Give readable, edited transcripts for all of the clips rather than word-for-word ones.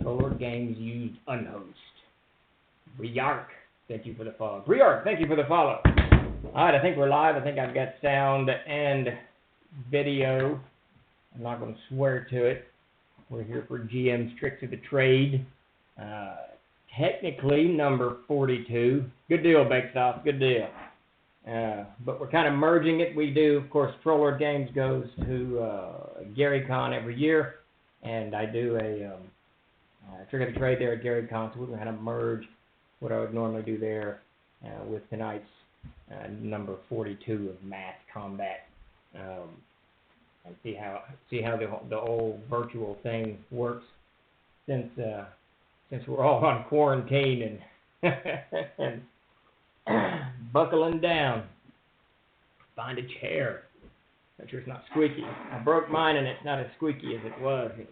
Trollzah games used unhost. Briark, thank you for the follow. Briark, thank you for the follow. All right, I think we're live. I think I've got sound and video. I'm not going to swear to it. We're here for GM's Tricks of the Trade. Technically, number 42. Good deal, Bakesoft. Good deal. But we're kind of merging it. We do, of course, Trollzah Games goes to 𝐆𝐌 every year. And I do a Trick of the Trade there at 𝐆𝐌, so we're going to kind of merge what I would normally do there with tonight's number 42 of Mass Combat. And see how the old virtual thing works since we're all on quarantine and buckling down. Find a chair. Make sure it's not squeaky. I broke mine and it's not as squeaky as it was. It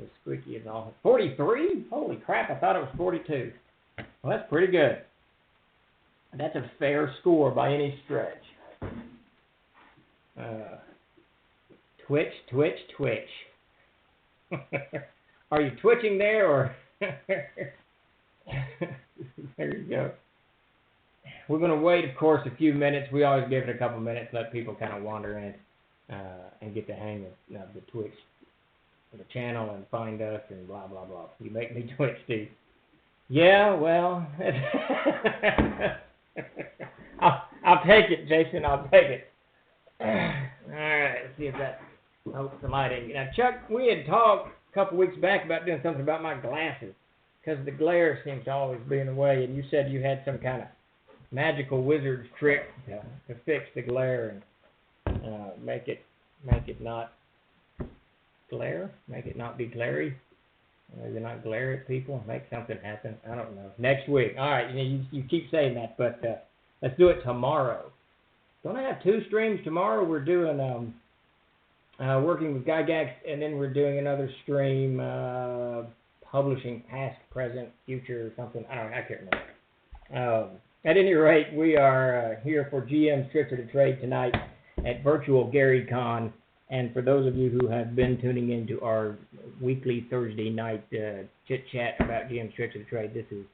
was squeaky as all. 43? Holy crap! I thought it was 42. Well, that's pretty good. That's a fair score by any stretch. Twitch. Are you twitching there, or? There you go. We're going to wait, of course, a few minutes. We always give it a couple minutes, let people kind of wander in and get the hang of the Twitch, the channel, and find us and blah, blah, blah. You make me twitch, Steve. Yeah, well, I'll take it, Jason. I'll take it. All right, let's see if that helps the lighting. Now, Chuck, we had talked a couple weeks back about doing something about my glasses because the glare seems to always be in the way, and you said you had some kind of magical wizard's trick to fix the glare and make it not glare, make it not be glary. Maybe not glare at people, make something happen. I don't know. Next week. All right, you keep saying that, but let's do it tomorrow. Don't I have 2 streams tomorrow? We're doing working with 𝐆𝐌, and then we're doing another stream publishing past, present, future, something. I can't remember. At any rate, we are here for GM's Tricks of the Trade tonight at virtual 𝐆𝐌. And for those of you who have been tuning into our weekly Thursday night chit-chat about GM's Tricks of the Trade, this is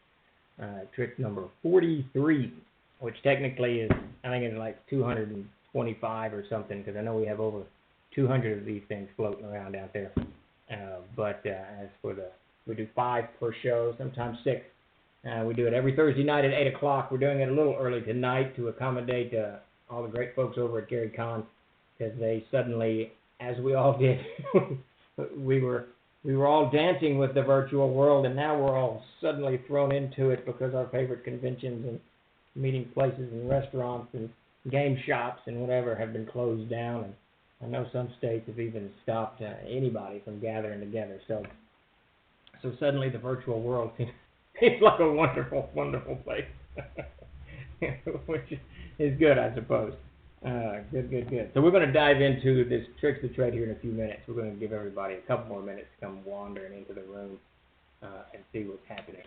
trick number 43, which technically is, I think it's like 225 or something, because I know we have over 200 of these things floating around out there. But as for we do 5 per show, sometimes 6. We do it every Thursday night at 8 o'clock. We're doing it a little early tonight to accommodate all the great folks over at 𝐆𝐌, because they suddenly, as we all did, we were all dancing with the virtual world, and now we're all suddenly thrown into it because our favorite conventions and meeting places and restaurants and game shops and whatever have been closed down. And I know some states have even stopped anybody from gathering together. So suddenly the virtual world seems like a wonderful, wonderful place, which is good, I suppose. Good. So we're going to dive into this Tricks of the Trade here in a few minutes. We're going to give everybody a couple more minutes to come wandering into the room and see what's happening.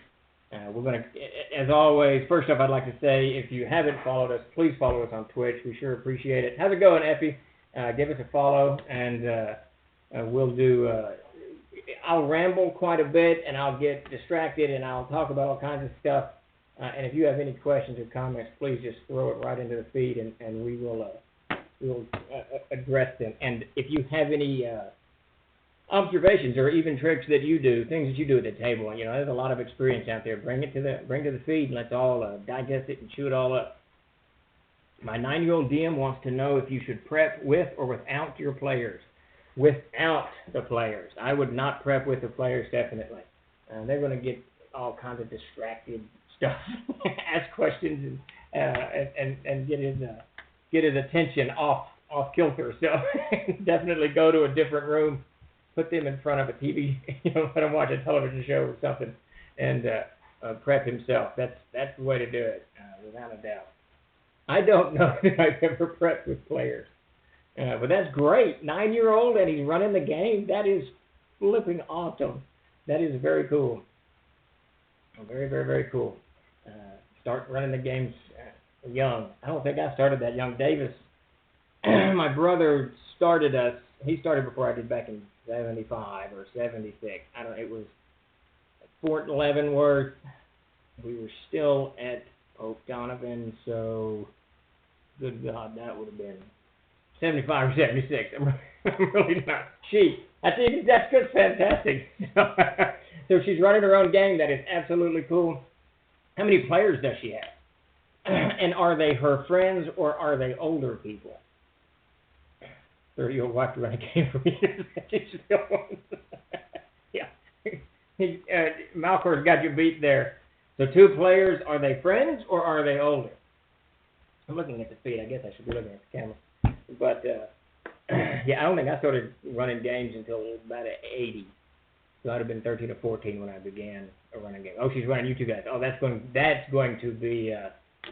We're going to, as always, first off, I'd like to say, if you haven't followed us, please follow us on Twitch. We sure appreciate it. How's it going, Effie? Give us a follow, and we'll do, I'll ramble quite a bit, and I'll get distracted, and I'll talk about all kinds of stuff. And if you have any questions or comments, please just throw it right into the feed, and we will address them. And if you have any observations or even tricks that you do, things that you do at the table, and there's a lot of experience out there, bring to the feed, and let's all digest it and chew it all up. My 9-year-old DM wants to know if you should prep with or without your players. Without the players. I would not prep with the players, definitely. They're going to get all kinds of distracted stuff, ask questions, and get his attention off kilter. So definitely go to a different room, put them in front of a TV, let him watch a television show or something, and prep himself. That's the way to do it, without a doubt. I don't know that I've ever prepped with players, but that's great. 9-year-old and he's running the game. That is flipping awesome. That is very cool. Very, very, very cool. Start running the games young. I don't think I started that young. Davis, my brother started us. He started before I did back in 75 or 76. It was Fort Leavenworth. We were still at Pope Donovan, so good God, that would have been 75 or 76. I'm really not. That's good, fantastic. So she's running her own game. That is absolutely cool. How many players does she have? And are they her friends or are they older people? 30-year-old wife to run a game for years. She's still one. Yeah. Malcor's got you beat there. So 2 players, are they friends or are they older? I'm looking at the feed. I guess I should be looking at the camera. But, yeah, I don't think I started running games until about 80. So I'd have been 13 or 14 when I began a running game. Oh, she's running you two guys. Oh, that's going to be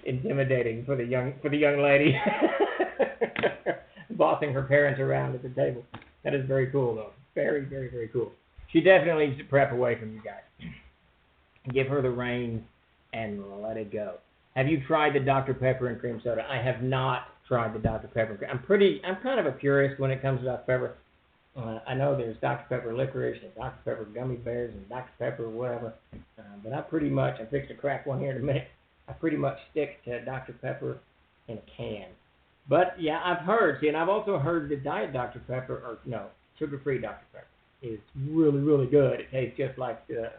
intimidating for the young lady. Bossing her parents around at the table. That is very cool, though. Very, very, very cool. She definitely needs to prep away from you guys. Give her the reins and let it go. Have you tried the Dr. Pepper and cream soda? I have not tried the Dr. Pepper. I'm kind of a purist when it comes to Dr. Pepper. I know there's Dr. Pepper licorice and Dr. Pepper gummy bears and Dr. Pepper whatever. But I'm fixing to crack one here in a minute. I pretty much stick to Dr. Pepper in a can. But yeah, I've heard, and I've also heard the diet Dr. Pepper, sugar-free Dr. Pepper is really, really good. It tastes just like the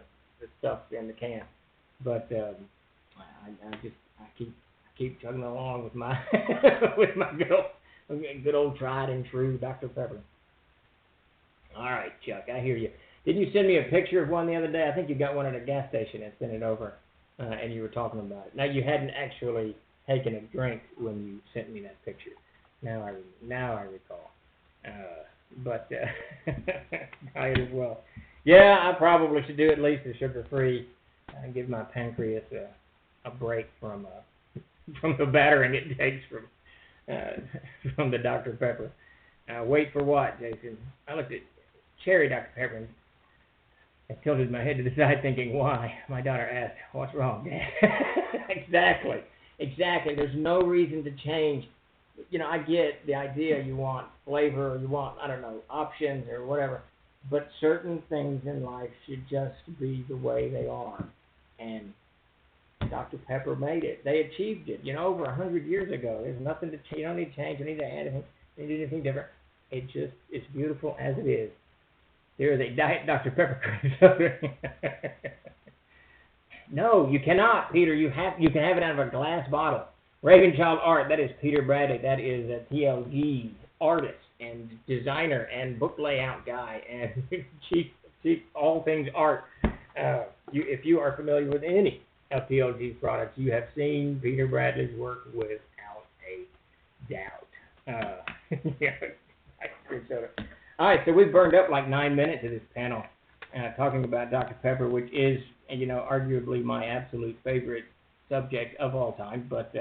stuff in the can. But I keep chugging along with my with my good old tried and true Dr. Pepper. All right, Chuck, I hear you. Didn't you send me a picture of one the other day? I think you got one at a gas station and sent it over, and you were talking about it. Now, you hadn't actually taken a drink when you sent me that picture. Now I recall. But diet as well. Yeah, I probably should do at least a sugar-free and give my pancreas a break from the battering it takes from the Dr. Pepper. Wait for what, Jason? I looked at cherry Dr. Pepper and I tilted my head to the side thinking, why? My daughter asked, what's wrong, Dad? Exactly. There's no reason to change. I get the idea you want flavor, you want, options or whatever. But certain things in life should just be the way they are. And Dr. Pepper made it. They achieved it, over 100 years ago. There's nothing to change. You don't need to change. You don't need to add anything. You don't need anything different. It's beautiful as it is. There is a diet Dr. Pepper. No, you cannot, Peter. You can have it out of a glass bottle. Ravenchild Art, that is Peter Bradley. That is a TLG artist and designer and book layout guy and chief all things art. If you are familiar with any of TLG's products, you have seen Peter Bradley's work without a doubt. All right, so we've burned up like 9 minutes of this panel talking about Dr. Pepper, which is, arguably my absolute favorite subject of all time. But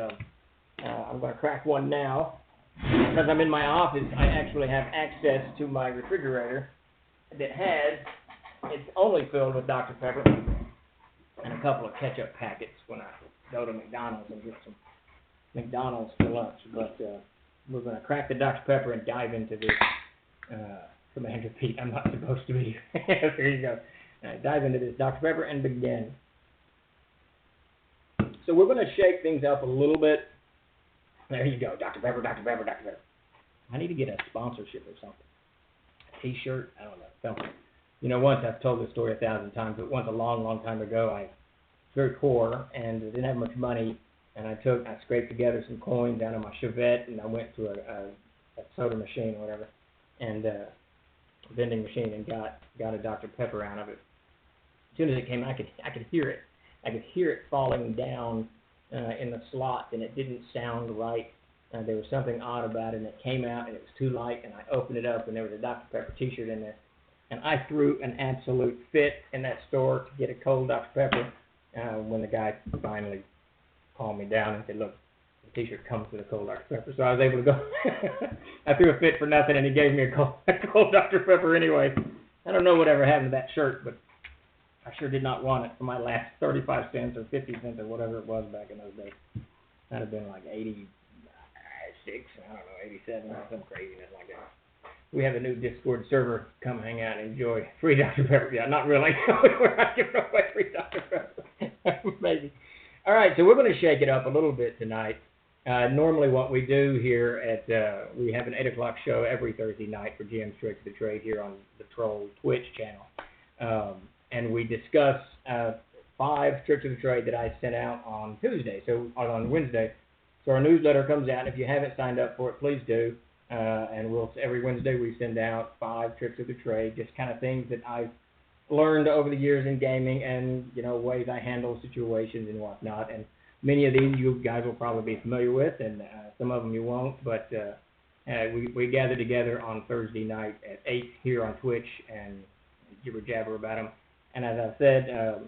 I'm going to crack one now. Because I'm in my office, I actually have access to my refrigerator that it's only filled with Dr. Pepper and a couple of ketchup packets when I go to McDonald's and get some McDonald's for lunch. But we're going to crack the Dr. Pepper and dive into this. Commander Pete, I'm not supposed to be. There you go. Dive into this Dr. Pepper and begin. So we're going to shake things up a little bit. There you go, Dr. Pepper, Dr. Pepper, Dr. Pepper. I need to get a sponsorship or something. A T-shirt, I don't know, something. Once I've told this story 1,000 times, but once a long, long time ago, I was very poor and didn't have much money, and I scraped together some coins down in my Chevette, and I went to a soda machine or whatever, and vending machine, and got a Dr. Pepper out of it. As soon as it came, I could hear it. I could hear it falling down in the slot, and it didn't sound right. There was something odd about it, and it came out, and it was too light, and I opened it up, and there was a Dr. Pepper T-shirt in there. And I threw an absolute fit in that store to get a cold Dr. Pepper when the guy finally calmed me down and said, look, the T-shirt comes with a cold Dr. Pepper. So I was able to go. I threw a fit for nothing, and he gave me a cold Dr. Pepper anyway. I don't know whatever happened to that shirt, but I sure did not want it for my last 35 cents or 50 cents or whatever it was back in those days. That'd have been like 86, I don't know, 87 or some craziness like that. we have a new Discord server. Come hang out and enjoy free Dr. Pepper. Yeah, not really. We're not giving away free Dr. Pepper. Maybe. All right, so we're going to shake it up a little bit tonight. Normally what we do here at, we have an 8 o'clock show every Thursday night for GM's Tricks of the Trade here on the Troll Twitch channel. And we discuss 5 tricks of the trade that I sent out on Tuesday, so on Wednesday. So our newsletter comes out. If you haven't signed up for it, please do. And every Wednesday we send out 5 tricks of the trade, just kind of things that I've learned over the years in gaming, and ways I handle situations and whatnot. And many of these you guys will probably be familiar with, and some of them you won't. But we gather together on Thursday night at 8 here on Twitch and jibber jabber about them. And as I've said,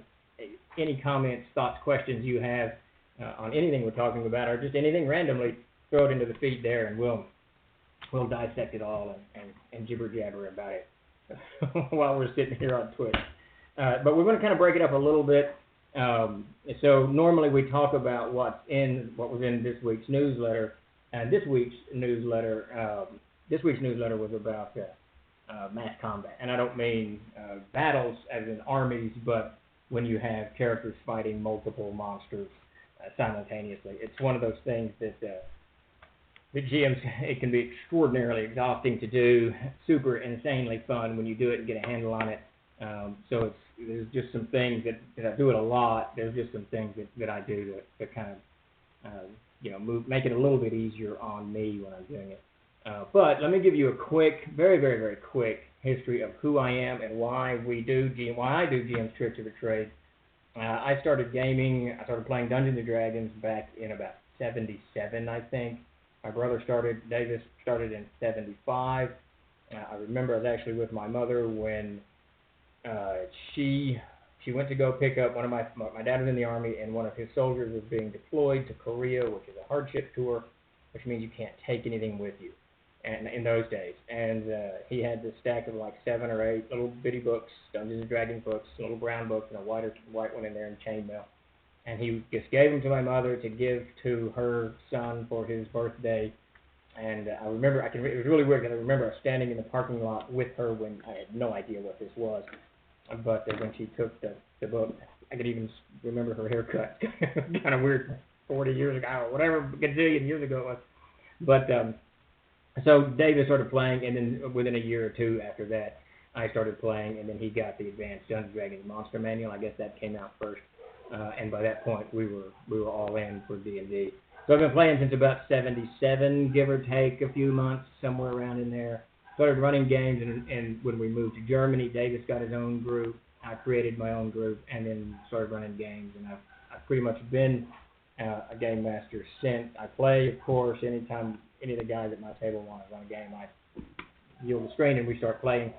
any comments, thoughts, questions you have on anything we're talking about, or just anything randomly, throw it into the feed there, and we'll dissect it all and jibber jabber about it while we're sitting here on Twitch. But we're going to kind of break it up a little bit. So normally we talk about what was in this week's newsletter, and this week's newsletter was about mass combat, and I don't mean battles as in armies, but when you have characters fighting multiple monsters simultaneously. It's one of those things that the GMs, it can be extraordinarily exhausting to do, super insanely fun when you do it and get a handle on it. So there's just some things that I do it a lot. There's just some things that I do to kind of make it a little bit easier on me when I'm doing it. But let me give you a quick, very, very, very quick history of who I am and why I do GM's Tricks of the Trade. I started playing Dungeons & Dragons back in about 77, I think. My brother Davis started in 75. I remember I was actually with my mother when she went to go pick up my dad was in the Army, and one of his soldiers was being deployed to Korea, which is a hardship tour, which means you can't take anything with you. And in those days, and he had this stack of like 7 or 8 little bitty books, Dungeons & Dragons books, little brown books, and a white one in there in chainmail. And he just gave them to my mother to give to her son for his birthday. And I remember, it was really weird, because I remember I was standing in the parking lot with her when I had no idea what this was. But when she took the book, I could even remember her haircut. Kind of weird, 40 years ago, or whatever, gazillion years ago it was. But so David started playing, and then within a year or two after that, I started playing, and then he got the Advanced Dungeons & Dragons Monster Manual. I guess that came out first, and by that point we were all in for D&D. So I've been playing since about 77, give or take a few months, somewhere around in there. Started running games, and when we moved to Germany, Davis got his own group. I created my own group, and then started running games, and I've pretty much been a game master since. I play, of course, anytime any of the guys at my table want to run a game, I yield the strain and we start playing.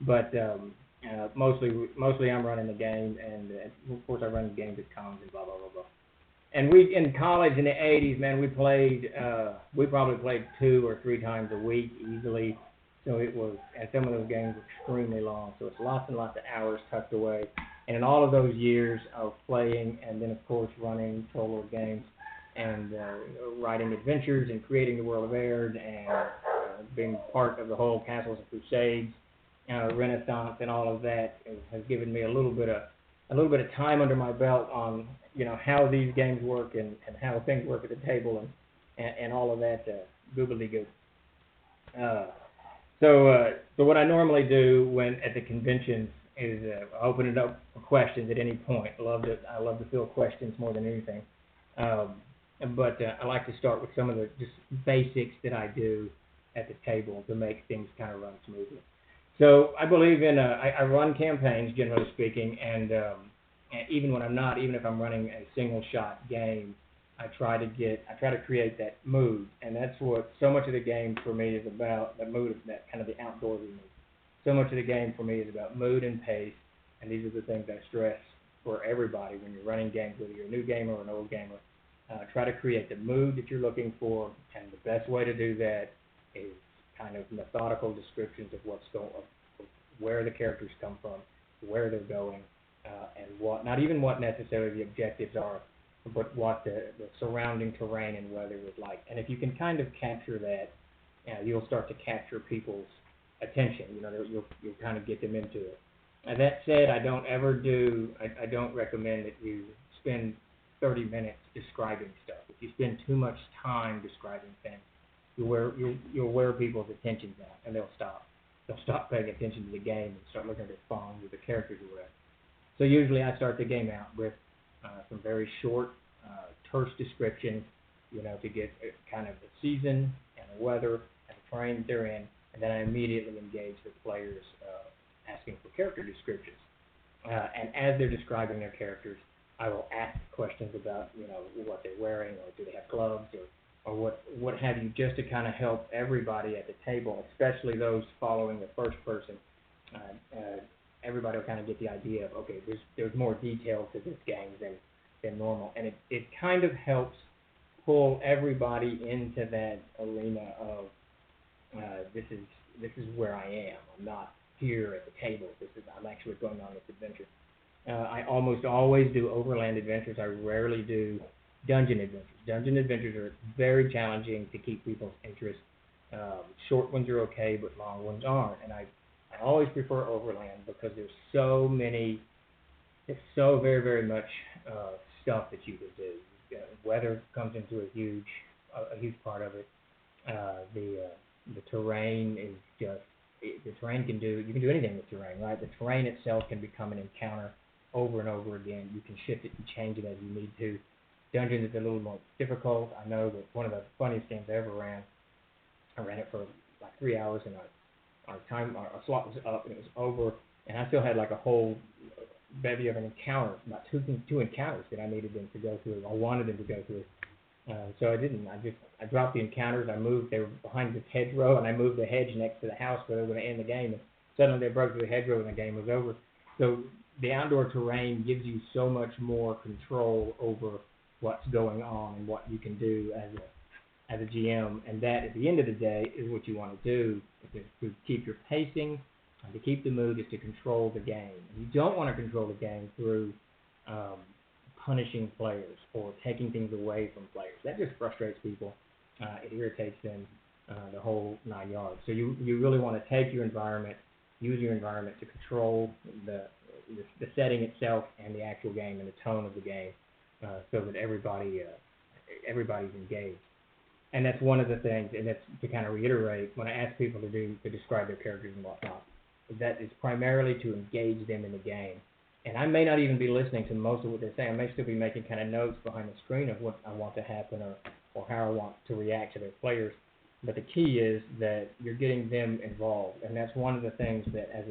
But mostly I'm running the game, and of course I run games at cons and blah blah blah blah. And we in college in the '80s, man, we probably played 2 or 3 times a week easily. So it was, and some of those games were extremely long. So it's lots and lots of hours tucked away. And in all of those years of playing, and then of course running solo games, and writing adventures and creating the World of Ard, and being part of the whole Castles and Crusades Renaissance, and all of that has given me a little bit of time under my belt on how these games work and how things work at the table and all of that goobly-goo. So what I normally do when at the conventions is open it up for questions at any point. I love to field questions more than anything. But I like to start with some of the just basics that I do at the table to make things kind of run smoothly. So I believe in I run campaigns, generally speaking, and even if I'm running a single shot game, I try to create that mood, and that's what so much of the game for me is about. That mood, that kind of the outdoorsy mood. So much of the game for me is about mood and pace, and these are the things I stress for everybody when you're running games, whether you're a new gamer or an old gamer. Try to create the mood that you're looking for, and the best way to do that is kind of methodical descriptions of where the characters come from, where they're going, and not even what necessarily the objectives are, but what the surrounding terrain and weather is like. And if you can kind of capture that, you'll start to capture people's attention. You'll kind of get them into it. And that said, I don't recommend that you spend 30 minutes describing stuff. If you spend too much time describing things, you'll wear people's attentions out, and they'll stop. They'll stop paying attention to the game and start looking at their phones or the characters or whatever. So usually I start the game out with some very short, terse descriptions, to get kind of the season and the weather and the terrain that they're in, and then I immediately engage the players asking for character descriptions. And as they're describing their characters, I will ask questions about, what they're wearing, or do they have gloves, or what have you, just to kind of help everybody at the table, especially those following the first person. Everybody will kind of get the idea of, okay, there's more detail to this game than normal, and it kind of helps pull everybody into that arena of this is where I am. I'm not here at the table. I'm actually going on this adventure. I almost always do overland adventures. I rarely do dungeon adventures. Dungeon adventures are very challenging to keep people's interest. Short ones are okay, but long ones aren't. And I always prefer overland because there's so very, very much stuff that you can do. Weather comes into a huge part of it. The terrain is just, you can do anything with terrain, right? The terrain itself can become an encounter over and over again. You can shift it and change it as you need to. Dungeons is a little more difficult. I know that one of the funniest games I ever ran, I ran it for like 3 hours, and our slot was up and it was over, and I still had like a whole bevy of an encounter, about two encounters that I needed them to go through. I wanted them to go through. So I didn't. I dropped the encounters. They were behind this hedgerow, and I moved the hedge next to the house where they were going to end the game. And suddenly they broke through the hedgerow, and the game was over. So the outdoor terrain gives you so much more control over what's going on and what you can do as a GM. And that, at the end of the day, is what you want to do, is to keep your pacing, and to keep the mood, is to control the game. You don't want to control the game through punishing players or taking things away from players. That just frustrates people. It irritates them, the whole 9 yards. So you really want to take your environment, use your environment to control the setting itself and the actual game and the tone of the game, so that everybody's engaged. And that's one of the things, and that's to kind of reiterate when I ask people to describe their characters and whatnot, that is primarily to engage them in the game. And I may not even be listening to most of what they're saying. I may still be making kind of notes behind the screen of what I want to happen or how I want to react to their players. But the key is that you're getting them involved. And that's one of the things that as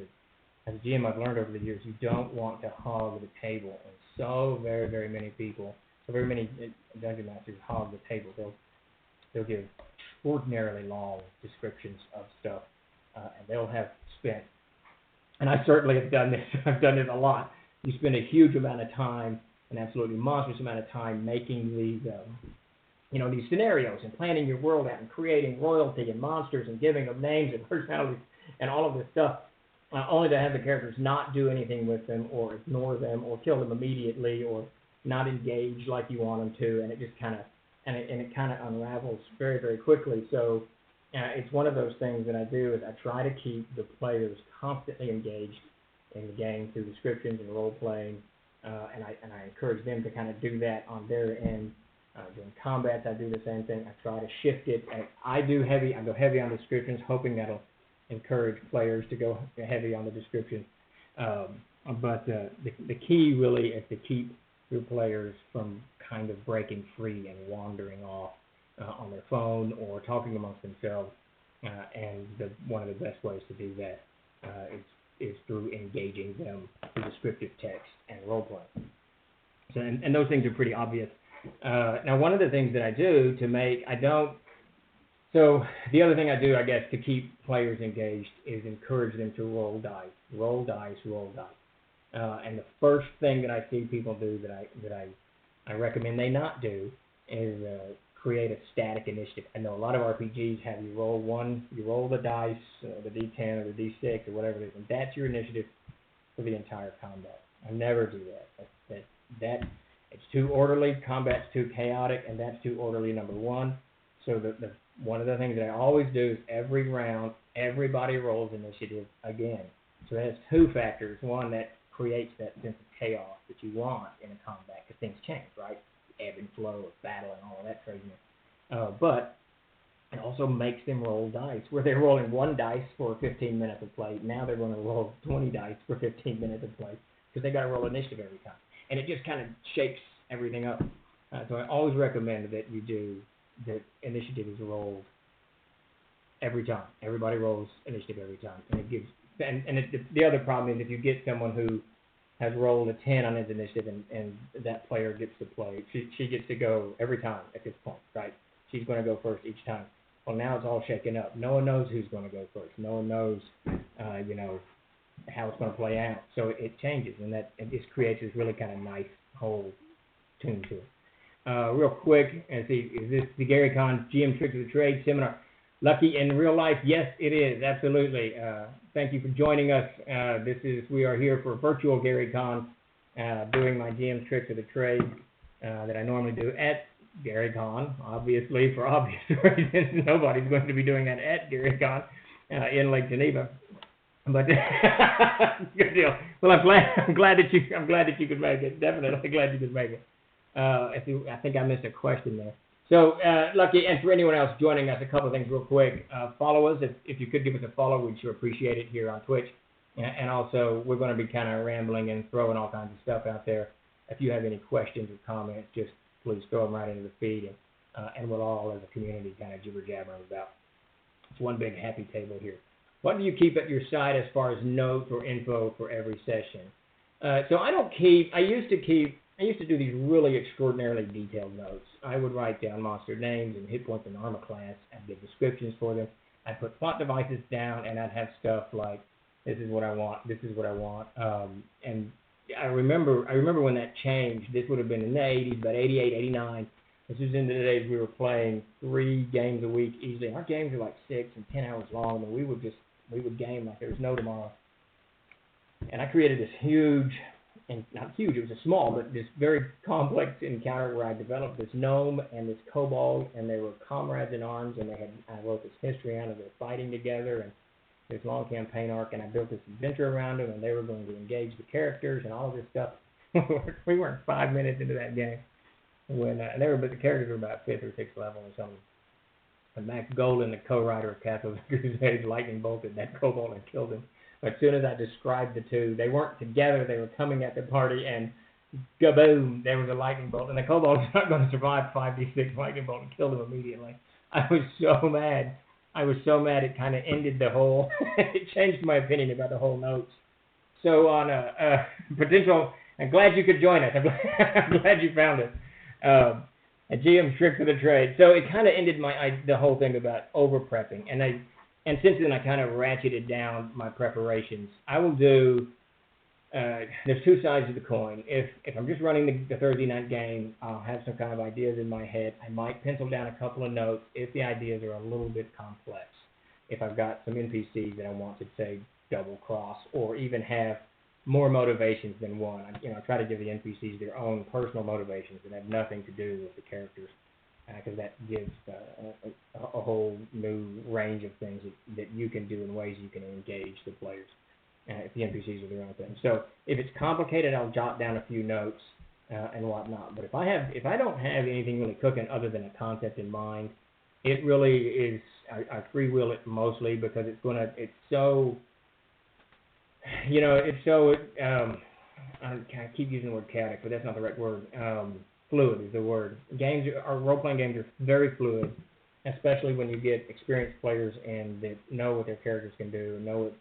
a GM I've learned over the years, you don't want to hog the table. And so very, very many people, so very many dungeon masters hog the table. They'll give extraordinarily long descriptions of stuff, and they'll have spent, and I certainly have done this, I've done this a lot. You spend a huge amount of time, an absolutely monstrous amount of time, making these scenarios and planning your world out and creating royalty and monsters and giving them names and personalities and all of this stuff, only to have the characters not do anything with them or ignore them or kill them immediately or not engage like you want them to, and it just kind of unravels very, very quickly. So it's one of those things that I do is I try to keep the players constantly engaged in the game through descriptions and role playing, and I encourage them to kind of do that on their end. During combats, I do the same thing. I try to shift it. I go heavy on descriptions, hoping that'll encourage players to go heavy on the descriptions. But the key really is to keep your players from kind of breaking free and wandering off on their phone or talking amongst themselves. And one of the best ways to do that is through engaging them through descriptive text and role playing. So, and those things are pretty obvious. Now, one of the things that I do so the other thing I do, I guess, to keep players engaged is encourage them to roll dice. Roll dice. And the first thing that I see people do that I recommend they not do is create a static initiative. I know a lot of RPGs have you roll the dice, the D10 or the D6 or whatever it is, and that's your initiative for the entire combat. I never do that. That it's too orderly, combat's too chaotic, and that's too orderly, number one. So one of the things that I always do is every round, everybody rolls initiative again. So it has two factors. One, that creates that sense of chaos that you want in a combat, because things change, right? Ebb and flow of battle and all of that craziness. But it also makes them roll dice. Where they're rolling one dice for 15 minutes of play, now they're going to roll 20 dice for 15 minutes of play, because they got to roll initiative every time. And it just kind of shakes everything up. So I always recommend that you do that initiative is rolled every time. Everybody rolls initiative every time, and it gives. The other problem is if you get someone who has rolled a 10 on his initiative, and that player gets to play, she gets to go every time at this point, right? She's going to go first each time. Well, now it's all shaken up. No one knows who's going to go first. No one knows, how it's going to play out. So it changes, and it just creates this really kind of nice whole tune to it. Real quick, and see, is this the 𝐆𝐌 𝐓𝐫𝐢𝐜𝐤𝐬 Tricks of the Trade seminar? Lucky in real life? Yes, it is, absolutely. Thank you for joining us. We are here for virtual 𝐆𝐌, doing my GM Tricks of the Trade that I normally do at 𝐆𝐌, obviously, for obvious reasons. Nobody's going to be doing that at 𝐆𝐌 in Lake Geneva. But good deal. Well, I'm glad that you could make it. Definitely glad you could make it. I think I missed a question there. So, Lucky, and for anyone else joining us, a couple of things real quick. Follow us. If you could give us a follow, we'd sure appreciate it here on Twitch. And also, we're going to be kind of rambling and throwing all kinds of stuff out there. If you have any questions or comments, just please throw them right into the feed, and we'll all, as a community, kind of jibber-jabbering about. It's one big happy table here. What do you keep at your side as far as notes or info for every session? So I don't keep. I used to do these really extraordinarily detailed notes. I would write down monster names and hit points and armor class. I'd give descriptions for them. I'd put plot devices down, and I'd have stuff like, this is what I want, this is what I want. And I remember when that changed. This would have been in the 80s, about 88, 89. This was in the days we were playing 3 games a week easily. Our games were like 6 and 10 hours long, and we would game like there was no tomorrow. And I created this huge, and not huge, it was a small, but this very complex encounter where I developed this gnome and this kobold, and they were comrades in arms, and I wrote this history out of their fighting together, and this long campaign arc, and I built this adventure around them, and they were going to engage the characters and all of this stuff. We weren't 5 minutes into that game when but the characters were about 5th or 6th level or something. And Max Golden, the co-writer of Castle of the Crusades, lightning bolted that kobold and killed him. But as soon as I described the two, they weren't together, they were coming at the party, and kaboom, there was a lightning bolt. And the kobold was not going to survive 5d6 lightning bolt and killed him immediately. I was so mad. It kind of ended the whole, it changed my opinion about the whole notes. So on a potential, I'm glad you could join us. I'm glad you found us. A GM Tricks of the Trade. So it kind of ended the whole thing about over-prepping. And since then, I kind of ratcheted down my preparations. I will do, there's 2 sides of the coin. If I'm just running the Thursday night game, I'll have some kind of ideas in my head. I might pencil down a couple of notes if the ideas are a little bit complex. If I've got some NPCs that I want to, say, double-cross, or even have more motivations than one. I try to give the NPCs their own personal motivations that have nothing to do with the characters, because that gives a whole new range of things that you can do in ways you can engage the players if the NPCs are their own thing. So if it's complicated, I'll jot down a few notes and whatnot. But if I don't have anything really cooking other than a concept in mind, it really is. I freewheel it mostly because it's so. I keep using the word chaotic, but that's not the right word. Fluid is the word. Our role-playing games are very fluid, especially when you get experienced players and that know what their characters can do, and know what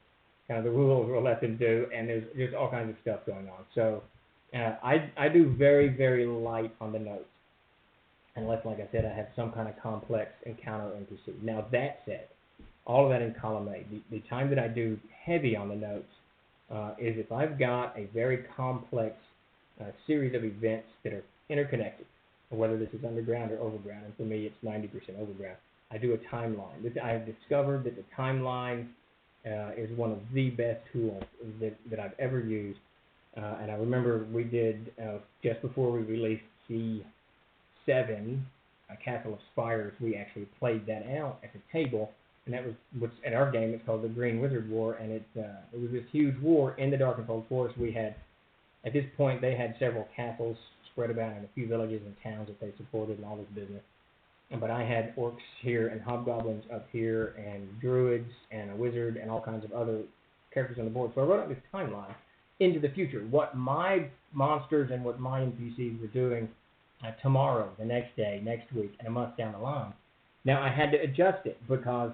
kind of the rules will let them do, and there's all kinds of stuff going on. So I do very, very light on the notes, unless, like I said, I have some kind of complex encounter NPC. Now, that said, all of that in column A. The time that I do heavy on the notes is if I've got a very complex series of events that are interconnected, whether this is underground or overground, and for me it's 90% overground. I do a timeline. I've discovered that the timeline is one of the best tools that I've ever used, and I remember we did, just before we released C7, Castle of Spires, we actually played that out at the table, and that was what's in our game. It's called the Green Wizard War, and it was this huge war in the Darkenfold Forest. We had, at this point, they had several castles spread about in a few villages and towns that they supported and all this business. But I had orcs here and hobgoblins up here and druids and a wizard and all kinds of other characters on the board. So I wrote out this timeline into the future, what my monsters and what my NPCs were doing tomorrow, the next day, next week, and a month down the line. Now I had to adjust it because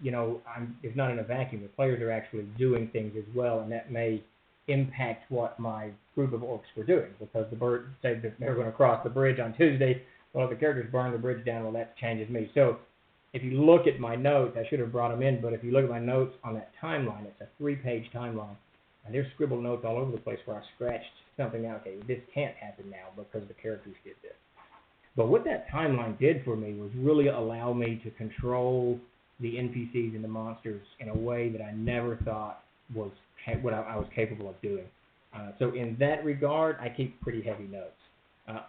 it's not in a vacuum. The players are actually doing things as well, and that may impact what my group of orcs were doing, because the bird said that they were going to cross the bridge on Tuesday. Well, if the characters burn the bridge down, well, that changes me. So if you look at my notes, I should have brought them in, but if you look at my notes on that timeline, it's a 3-page timeline, and there's scribbled notes all over the place where I scratched something out. Okay, this can't happen now because the characters did this. But what that timeline did for me was really allow me to control the NPCs and the monsters in a way that I never thought was what I was capable of doing. So in that regard, I keep pretty heavy notes.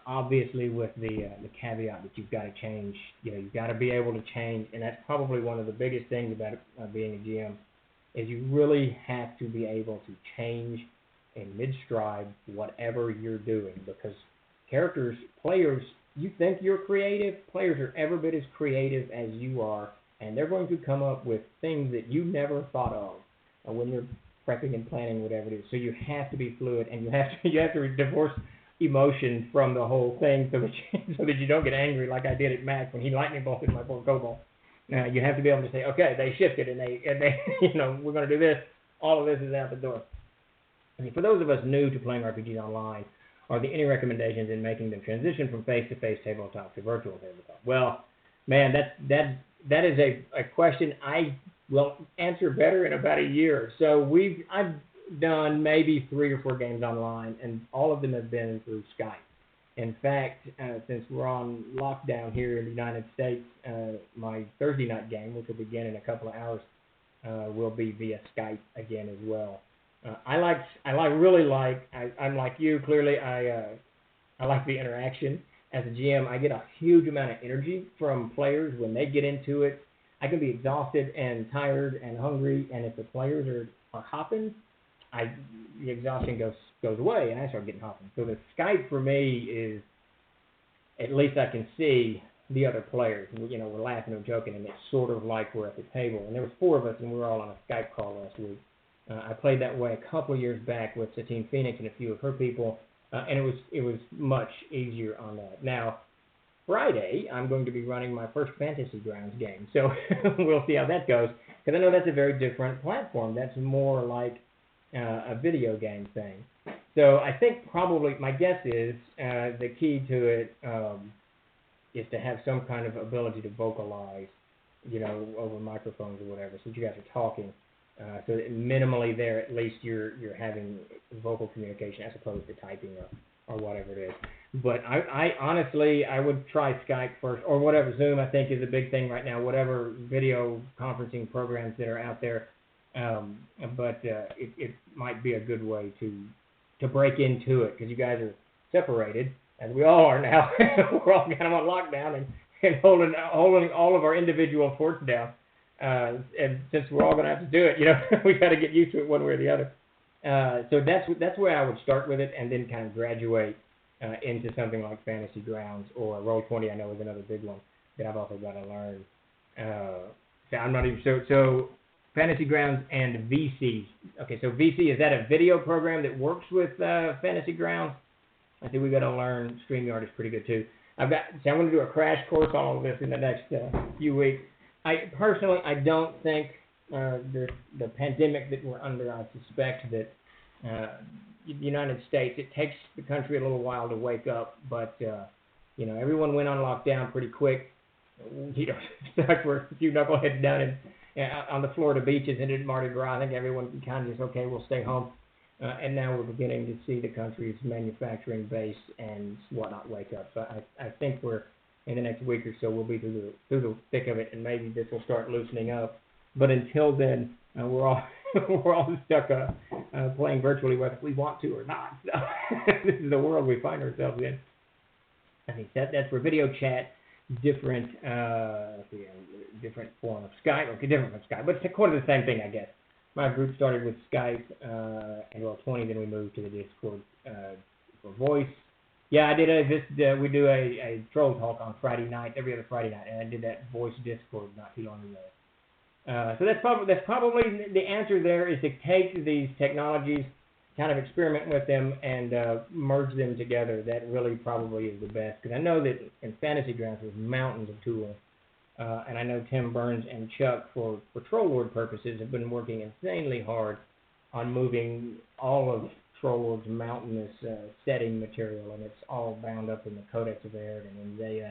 Obviously, with the caveat that you've got to change, you've got to be able to change, and that's probably one of the biggest things about being a GM, is you really have to be able to change in mid-stride whatever you're doing, because players, you think you're creative, players are every bit as creative as you are, and they're going to come up with things that you never thought of when you're prepping and planning whatever it is. So you have to be fluid, and you have to divorce emotion from the whole thing so that you don't get angry like I did at Mac when he lightning bolted my poor kobold. You have to be able to say, okay, they shifted and they we're going to do this. All of this is out the door. I mean, for those of us new to playing RPGs online, are there any recommendations in making the transition from face-to-face tabletop to virtual tabletop? Well, man, that is a question I will answer better in about a year. So I've done maybe 3 or 4 games online, and all of them have been through Skype. In fact, since we're on lockdown here in the United States, my Thursday night game, which will begin in a couple of hours, will be via Skype again as well. I'm like you, clearly, I like the interaction. As a GM, I get a huge amount of energy from players when they get into it. I can be exhausted and tired and hungry, and if the players are hopping, the exhaustion goes away, and I start getting hopping. So the Skype for me is, at least I can see the other players. We're laughing and joking, and it's sort of like we're at the table. And there was 4 of us, and we were all on a Skype call last week. I played that way a couple of years back with Satine Phoenix and a few of her people, and it was much easier on that. Now, Friday, I'm going to be running my first Fantasy Grounds game, so we'll see how that goes, because I know that's a very different platform. That's more like a video game thing. So I think probably, my guess is, the key to it is to have some kind of ability to vocalize, over microphones or whatever, since you guys are talking. So that minimally there, at least you're having vocal communication as opposed to typing or whatever it is. But I honestly, I would try Skype first, or whatever. Zoom, I think, is a big thing right now, whatever video conferencing programs that are out there. But it might be a good way to break into it, because you guys are separated, as we all are now. We're all kind of on lockdown and holding all of our individual forts down. And since we're all going to have to do it, we got to get used to it one way or the other. So that's where I would start with it, and then kind of graduate into something like Fantasy Grounds or Roll20. I know is another big one that I've also got to learn. So I'm not even so Fantasy Grounds and VC. Okay, so VC, is that a video program that works with Fantasy Grounds? I think we got to learn. StreamYard is pretty good too. I'm going to do a crash course on all of this in the next few weeks. I don't think the pandemic that we're under, I suspect that the United States, it takes the country a little while to wake up, but everyone went on lockdown pretty quick. Stuck for a few knuckleheads down on the Florida beaches and in Mardi Gras. I think everyone kind of just, okay, we'll stay home. And now we're beginning to see the country's manufacturing base and whatnot wake up. So I think we're, in the next week or so, we'll be through the thick of it, and maybe this will start loosening up. But until then, we're all stuck playing virtually, whether we want to or not. So this is the world we find ourselves in. I think that's for video chat. different different form of Skype. Okay, different from Skype, but it's sort of the same thing, I guess. My group started with Skype, and well, 20, then we moved to the Discord for voice. Yeah, I did we do a troll talk on Friday night, every other Friday night, and I did that voice Discord not too long ago. So that's probably the answer there, is to take these technologies, kind of experiment with them, and merge them together. That really probably is the best, because I know that in Fantasy Grounds there's mountains of tools, and I know Tim Burns and Chuck, for Troll Lord purposes, have been working insanely hard on moving all of Troll Lord's mountainous setting material, and it's all bound up in the Codex of Eridan, and they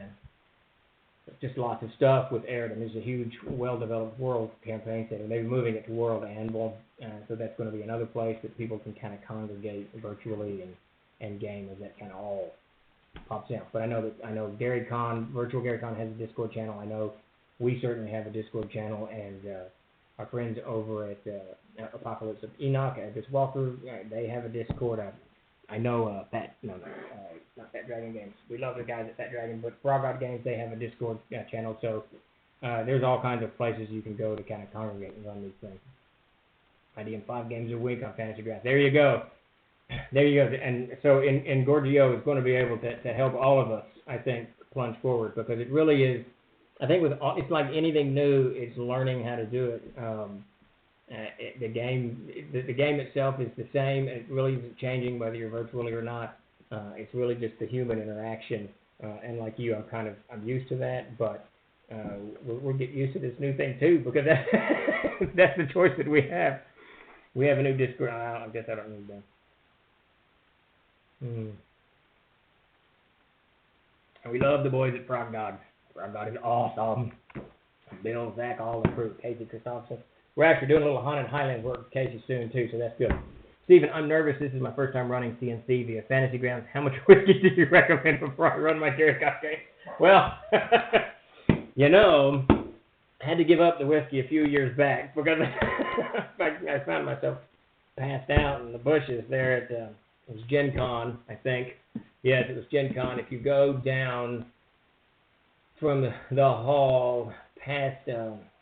just lots of stuff with Eridan. There's a huge, well-developed world campaign setting. They're moving it to World Anvil, so that's going to be another place that people can kind of congregate virtually and game as that kind of all pops out. But I know Gary Con, Virtual Gary Con, has a Discord channel. I know we certainly have a Discord channel, and our friends over at Apocalypse of Enoch, This Walker, they have a Discord. I know not Fat Dragon Games. We love the guys at Fat Dragon, but Frog God Games, they have a Discord channel. So there's all kinds of places you can go to kind of congregate and run these things. I DM 5 games a week on Fantasy Draft. There you go. There you go. And so in 𝐓𝐤 is going to be able to help all of us, I think, plunge forward, because it really is. I think it's like anything new, it's learning how to do it. The game itself is the same. It really isn't changing whether you're virtually or not. It's really just the human interaction. And like you, I'm used to that, but we'll get used to this new thing too, because that's the choice that we have. We have a new Discord. I guess I don't need that. And we love the boys at Frog God. Frog God is awesome. Bill, Zach, all the crew, Casey Christopherson. We're actually doing a little Haunted Highlands work with Casey soon, too, so that's good. Stephen, I'm nervous. This is my first time running CNC via Fantasy Grounds. How much whiskey do you recommend before I run my Jericho game? Well, I had to give up the whiskey a few years back, because I found myself passed out in the bushes there at, it was Gen Con, I think. Yes, it was Gen Con. If you go down from the hall past,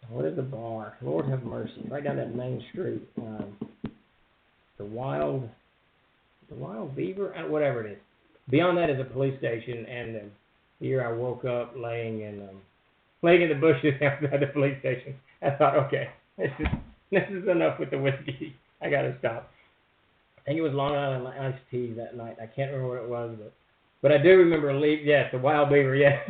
what is the bar? Lord have mercy. Right down that main street. The Wild Beaver? Whatever it is. Beyond that is a police station, and here I woke up laying in the bushes outside the police station. I thought, okay, this is enough with the whiskey. I got to stop. I think it was Long Island iced tea that night. I can't remember what it was, but I do remember yes, the Wild Beaver, yes.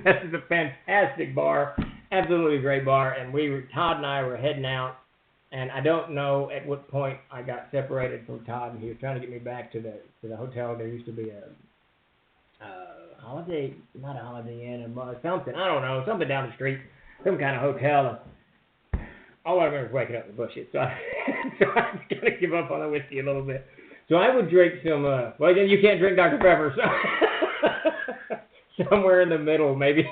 That is a fantastic bar, absolutely great bar, and Todd and I were heading out, and I don't know at what point I got separated from Todd, and he was trying to get me back to the hotel. There used to be a Holiday, not a Holiday Inn, something, I don't know, something down the street, some kind of hotel, and all I remember is waking up in the bushes, so I kind of give up on the whiskey a little bit. So I would drink some, you can't drink Dr. Pepper, so somewhere in the middle, maybe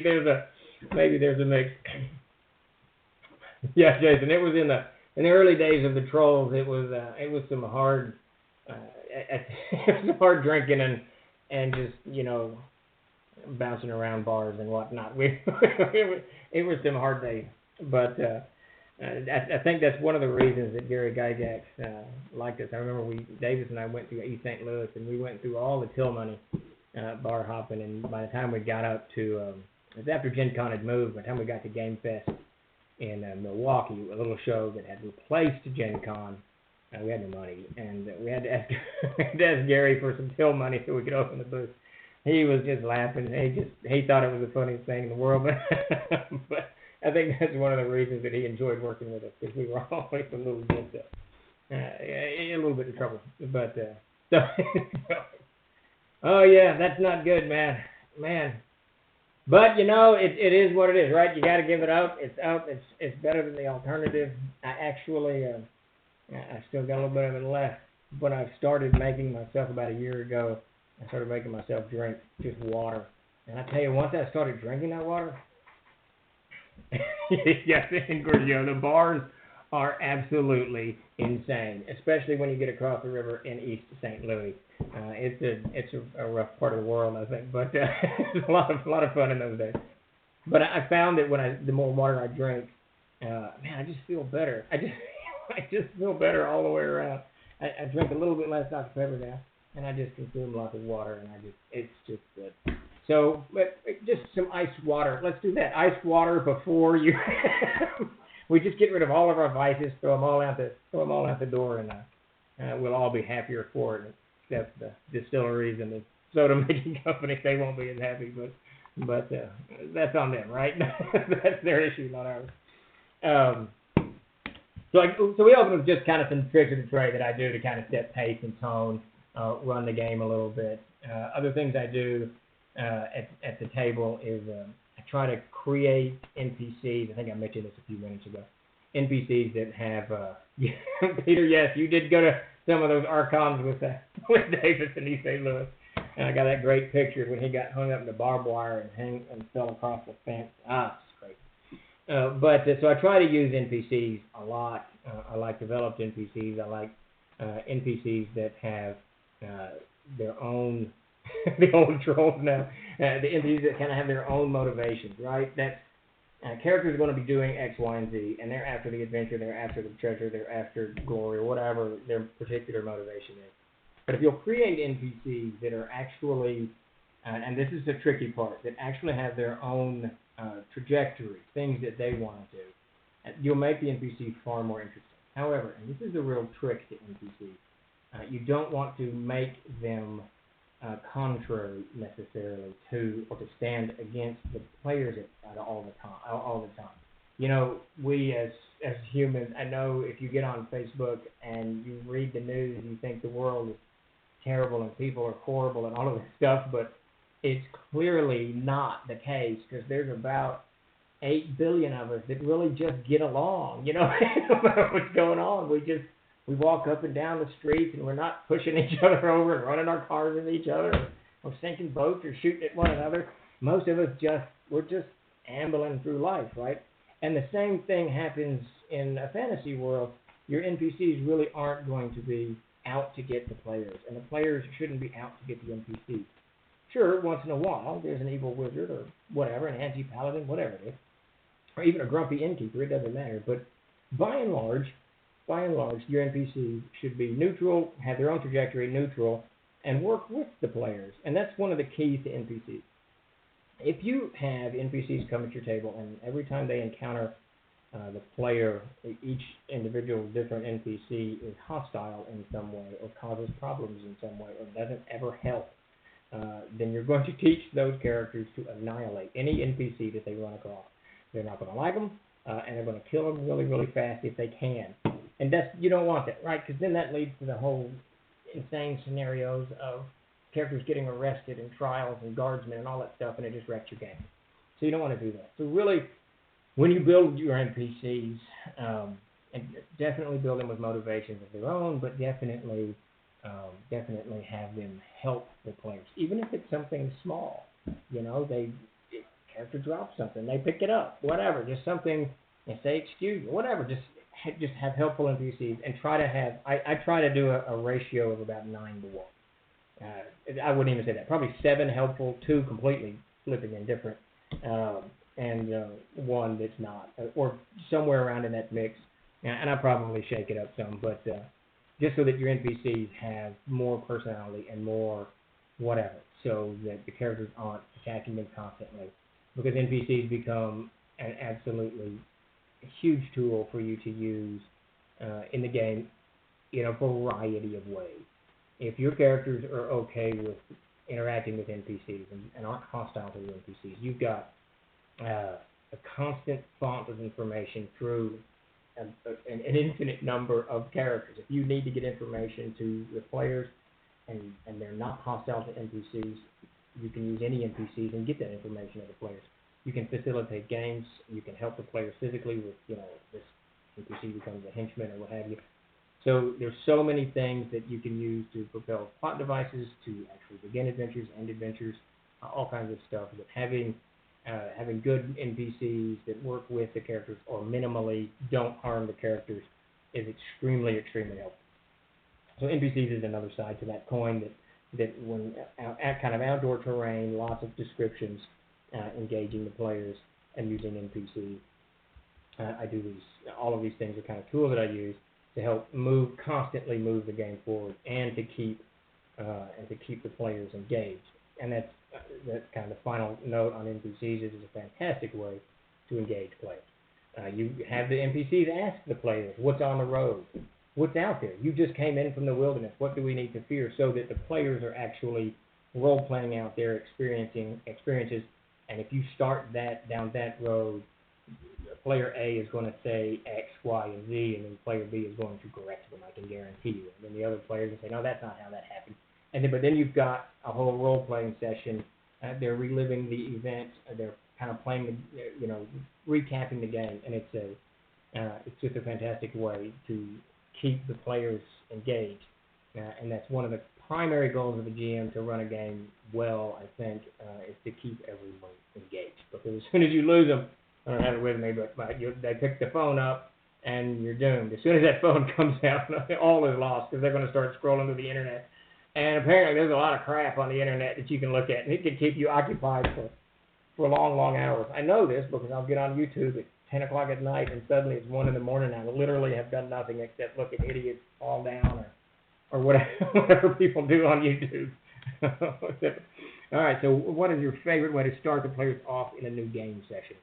there's a mix. Yeah, Jason, it was in the early days of the Trolls. It was some hard, hard drinking and just bouncing around bars and whatnot. It was some hard days, but I think that's one of the reasons that Gary Gygax liked us. I remember Davis and I went through East St. Louis, and we went through all the till money bar hopping, and by the time we got up to, it was after Gen Con had moved, by the time we got to Game Fest in Milwaukee, a little show that had replaced Gen Con, we had no money, and we had to ask Gary for some till money so we could open the booth. He was just laughing. He thought it was the funniest thing in the world, but I think that's one of the reasons that he enjoyed working with us, because we were always a little bit, a little bit in trouble. But oh yeah, that's not good, man. But it is what it is, right? You got to give it up. It's up. It's better than the alternative. I actually, I still got a little bit of it left, but I've started making myself about a year ago. I started making myself drink just water, and I tell you, once I started drinking that water. Yes, in 𝐓𝐤, the bars are absolutely insane, especially when you get across the river in East St. Louis. It's a rough part of the world, I think, but it's a lot of fun in those days. But I found that the more water I drink, man, I just feel better. I just feel better all the way around. I drink a little bit less Dr. Pepper now, and I just consume lots of water, and it's just good. So, just some ice water. Let's do that. Ice water before you. We just get rid of all of our vices, throw them all out the door, and we'll all be happier for it. Except the distilleries and the soda making companies, they won't be as happy, but that's on them, right? That's their issue, not ours. So we open with just kind of some tricks of the trade that I do to kind of set pace and tone, run the game a little bit. Other things I do at the table is I try to create NPCs. I think I mentioned this a few minutes ago. NPCs that have Peter. Yes, you did go to some of those Archons with Davis in East St. Louis, and I got that great picture when he got hung up in the barbed wire and fell across the fence. It's great. So I try to use NPCs a lot. I like developed NPCs. I like NPCs that have their own. The old trolls now. The NPCs that kind of have their own motivations, right? That characters are going to be doing X, Y, and Z, and they're after the adventure, they're after the treasure, they're after glory, or whatever their particular motivation is. But if you'll create NPCs that are actually, and this is the tricky part, that actually have their own trajectory, things that they want to do, you'll make the NPC far more interesting. However, and this is the real trick to NPCs, you don't want to make them contrary necessarily to or to stand against the players all the time. You know, we as humans, I know if you get on Facebook and you read the news, you think the world is terrible and people are horrible and all of this stuff, but it's clearly not the case because there's about 8 billion of us that really just get along. You know, no matter what's going on, we walk up and down the streets, and we're not pushing each other over and running our cars into each other, or sinking boats or shooting at one another. Most of us we're just ambling through life, right? And the same thing happens in a fantasy world. Your NPCs really aren't going to be out to get the players, and the players shouldn't be out to get the NPCs. Sure, once in a while, there's an evil wizard or whatever, an anti-paladin, whatever it is, or even a grumpy innkeeper, it doesn't matter. But by and large, your NPCs should be neutral, have their own trajectory, neutral, and work with the players. And that's one of the keys to NPCs. If you have NPCs come at your table, and every time they encounter the player, each individual different NPC is hostile in some way, or causes problems in some way, or doesn't ever help, then you're going to teach those characters to annihilate any NPC that they run across. They're not going to like them, and they're going to kill them really, really fast if they can. And you don't want that, right? Because then that leads to the whole insane scenarios of characters getting arrested and trials and guardsmen and all that stuff, and it just wrecks your game. So you don't want to do that. So really, when you build your NPCs, and definitely build them with motivations of their own, but definitely have them help the players, even if it's something small. You know, character drops something, they pick it up, whatever, just something, and say excuse me, whatever, just have helpful NPCs, and try to have, I try to do a ratio of about 9 to 1. I wouldn't even say that. Probably 7 helpful, 2 completely flipping indifferent, and 1 that's not, or somewhere around in that mix. And I probably shake it up some, but just so that your NPCs have more personality and more whatever, so that the characters aren't attacking them constantly. Because NPCs become an absolutely huge tool for you to use in the game in a variety of ways. If your characters are okay with interacting with NPCs and aren't hostile to the NPCs, you've got a constant font of information through an infinite number of characters. If you need to get information to the players and they're not hostile to NPCs, you can use any NPCs and get that information to the players. You can facilitate games. You can help the players physically with, this NPC becomes a henchman or what have you. So there's so many things that you can use to propel plot devices, to actually begin adventures, end adventures, all kinds of stuff. But having having good NPCs that work with the characters or minimally don't harm the characters is extremely, extremely helpful. So NPCs is another side to that coin that when at kind of outdoor terrain, lots of descriptions, engaging the players and using NPCs. I do all of these things are kind of tools that I use to help constantly move the game forward and to keep the players engaged. And that's kind of the final note on NPCs is a fantastic way to engage players. You have the NPCs ask the players, what's on the road? What's out there? You just came in from the wilderness. What do we need to fear? So that the players are actually role-playing out their experiences. And if you start down that road, player A is going to say X, Y, and Z, and then player B is going to correct them, I can guarantee you. And then the other players will say, no, that's not how that happened. But then you've got a whole role-playing session. They're reliving the event. They're kind of playing, recapping the game. And it's just a fantastic way to keep the players engaged. And that's one of the primary goals of a GM to run a game well, I think, is to keep everyone engaged. Because as soon as you lose them, I don't have it with me, but they pick the phone up and you're doomed. As soon as that phone comes out, all is lost because they're going to start scrolling through the internet. And apparently there's a lot of crap on the internet that you can look at, and it can keep you occupied for long, long hours. I know this because I'll get on YouTube at 10 o'clock at night, and suddenly it's 1 in the morning, and I literally have done nothing except look at idiots fall down or whatever people do on YouTube. All right, so what is your favorite way to start the players off in a new game session?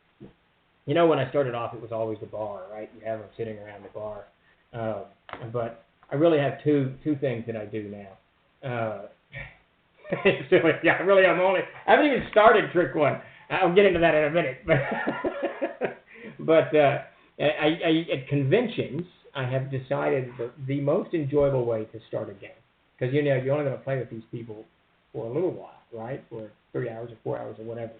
When I started off, it was always the bar, right? You have them sitting around the bar. But I really have two things that I do now. Yeah, really, I haven't even started Trick One. I'll get into that in a minute. But at conventions, I have decided that the most enjoyable way to start a game, because you're only going to play with these people for a little while, right? For 3 hours or 4 hours or whatever.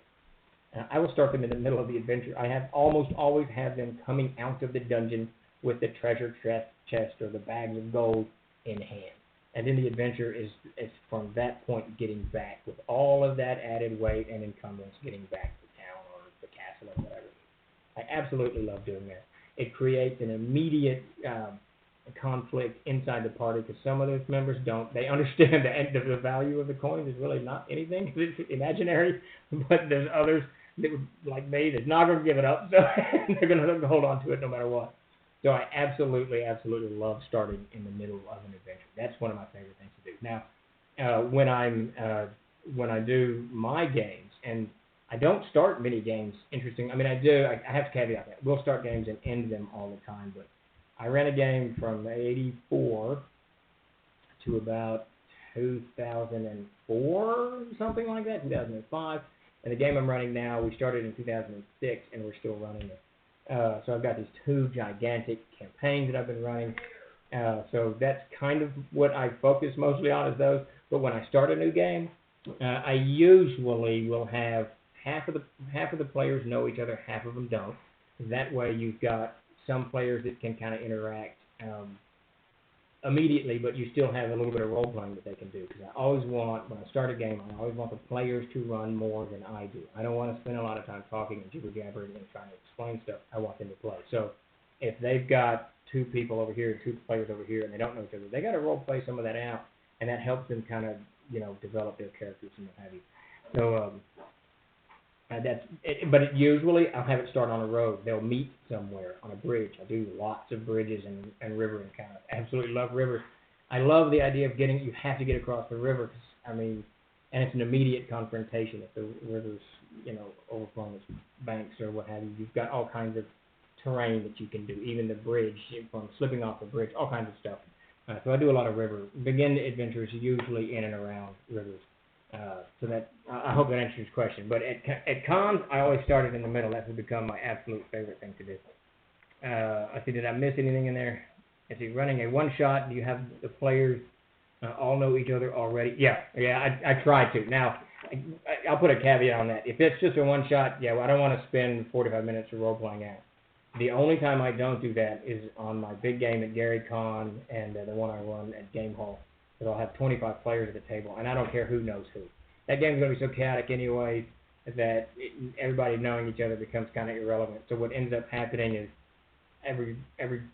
I will start them in the middle of the adventure. I have almost always have them coming out of the dungeon with the treasure chest or the bags of gold in hand. And then the adventure is from that point getting back with all of that added weight and encumbrance, getting back to town or the castle or whatever. I absolutely love doing that. It creates an immediate conflict inside the party because some of those members don't. They understand the value of the coins is really not anything. It's imaginary, but there's others that would, like me, that's not going to give it up, so they're going to hold on to it no matter what. So I absolutely, absolutely love starting in the middle of an adventure. That's one of my favorite things to do. Now, when I do my games, and I don't start many games, interesting. I mean, I do. I have to caveat that. We'll start games and end them all the time, but I ran a game from 84 to about 2004, something like that, 2005. And the game I'm running now, we started in 2006, and we're still running it. So I've got these 2 gigantic campaigns that I've been running. So that's kind of what I focus mostly on is those. But when I start a new game, I usually will have half of the players know each other, half of them don't. That way you've got some players that can kind of interact immediately, but you still have a little bit of role playing that they can do. Because I always want, when I start a game, I always want the players to run more than I do. I don't want to spend a lot of time talking and jibber-jabbering and trying to explain stuff. I want them to play. So if they've got 2 people over here, 2 players over here, and they don't know each other, they got to role play some of that out, and that helps them kind of, develop their characters and what have you. So but usually I'll have it start on a road. They'll meet somewhere on a bridge. I do lots of bridges and river encounters. I absolutely love rivers. I love the idea of you have to get across the river. And it's an immediate confrontation if the river's, overflowing its banks or what have you. You've got all kinds of terrain that you can do, even the bridge, from slipping off the bridge, all kinds of stuff. So I do a lot of river. Begin adventures usually in and around rivers. So that I hope that answers your question. But at cons, I always started in the middle. That has become my absolute favorite thing to do. I see, did I miss anything in there? Is he running a one-shot? Do you have the players all know each other already? Yeah, I try to. Now, I'll put a caveat on that. If it's just a one-shot, I don't want to spend 45 minutes of role-playing out. The only time I don't do that is on my big game at GaryCon and the one I run at Game Hall. I'll have 25 players at the table, and I don't care who knows who. That game's going to be so chaotic anyway. everybody knowing each other becomes kind of irrelevant. So what ends up happening is every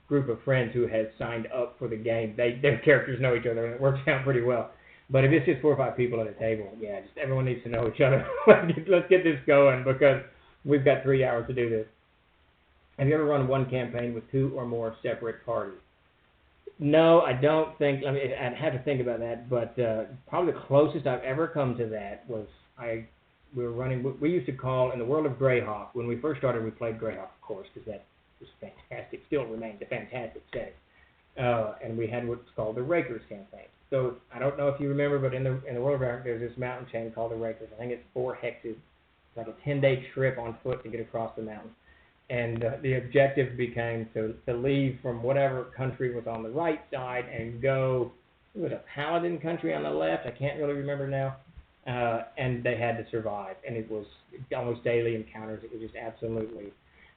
group of friends who has signed up for the game, their characters know each other, and it works out pretty well. But if it's just 4 or 5 people at a table, yeah, just everyone needs to know each other. Let's get this going because we've got 3 hours to do this. Have you ever run one campaign with 2 or more separate parties? No, I don't think. I mean, I'd have to think about that. But probably the closest I've ever come to that was we were running. We used to call in the world of 𝐓𝐿 when we first started. We played 𝐓𝐿, of course, because that was fantastic. Still remains a fantastic setting. And we had what's called the Rakers campaign. So I don't know if you remember, but in the world of 𝐓𝐿, there's this mountain chain called the Rakers. I think it's 4 hexes. It's like a 10-day trip on foot to get across the mountain. And the objective became to leave from whatever country was on the right side and go, it was a paladin country on the left, I can't really remember now, and they had to survive. And it was almost daily encounters. It was just absolutely,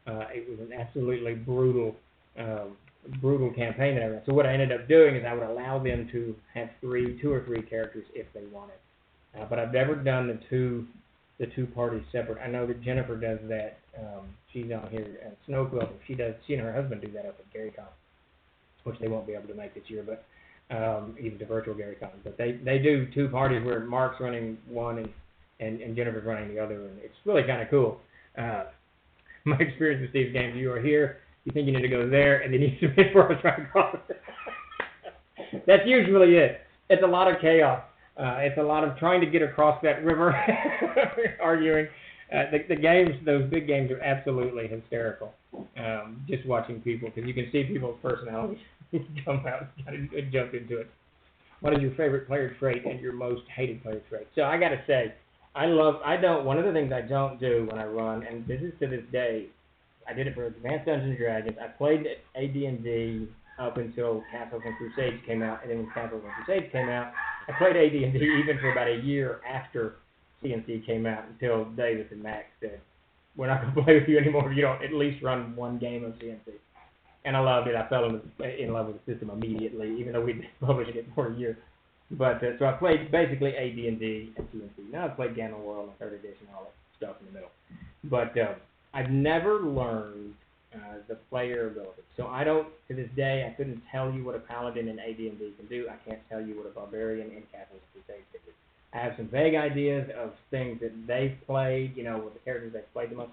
it was an absolutely brutal campaign that I ran. So what I ended up doing is I would allow them to have 2 or 3 characters if they wanted. But I've never done the two parties separate. I know that Jennifer does that. She's on here at Snow Quilting. She and her husband do that up at 𝐆𝐿, which they won't be able to make this year, but even to virtual 𝐆𝐿. But they do 2 parties where Mark's running one and Jennifer's running the other, and it's really kind of cool. My experience with Steve's games, you are here, you think you need to go there, and then you submit for us right across. That's usually it. It's a lot of chaos. It's a lot of trying to get across that river, arguing. The games, those big games, are absolutely hysterical. Just watching people, because you can see people's personalities come out and jump into it. What is your favorite player trait and your most hated player trait? So I got to say, one of the things I don't do when I run, and this is to this day, I did it for Advanced Dungeons & Dragons. I played AD&D up until Castles and Crusades came out, and then when Castles and Crusades came out, I played AD&D even for about a year after CNC came out until Davis and Max said, we're not going to play with you anymore if you don't at least run one game of CNC. And I loved it. I fell in love with the system immediately, even though we'd been publishing it for a year. But so I played basically AD&D and CNC. Now I played 𝐆𝐿 World and 3rd edition and all that stuff in the middle. But I've never learned the player ability. So I don't, to this day, I couldn't tell you what a paladin in AD&D can do. I can't tell you what a barbarian in Castles and Crusades can do. I have some vague ideas of things that they've played, with the characters they've played the most.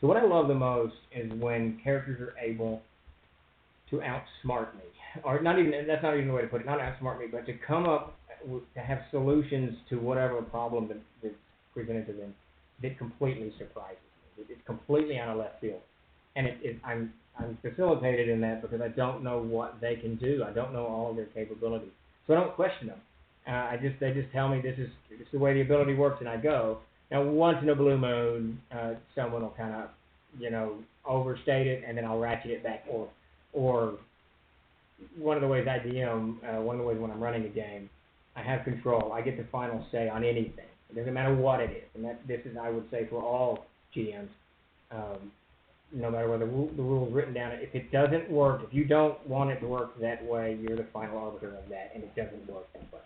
So what I love the most is when characters are able to outsmart me. Or that's not even the way to put it, not outsmart me, but to come up to have solutions to whatever problem that's presented to them that completely surprises me. It's completely out of left field. And I'm facilitated in that because I don't know what they can do. I don't know all of their capabilities. So I don't question them. They just tell me this is the way the ability works, and I go. Now, once in a blue moon, someone will kind of, overstate it, and then I'll ratchet it back. Or one of the ways I DM, one of the ways when I'm running a game, I have control. I get the final say on anything. It doesn't matter what it is. And this is, I would say, for all GMs, no matter whether the rule's written down. If it doesn't work, if you don't want it to work that way, you're the final arbiter of that, and it doesn't work that way.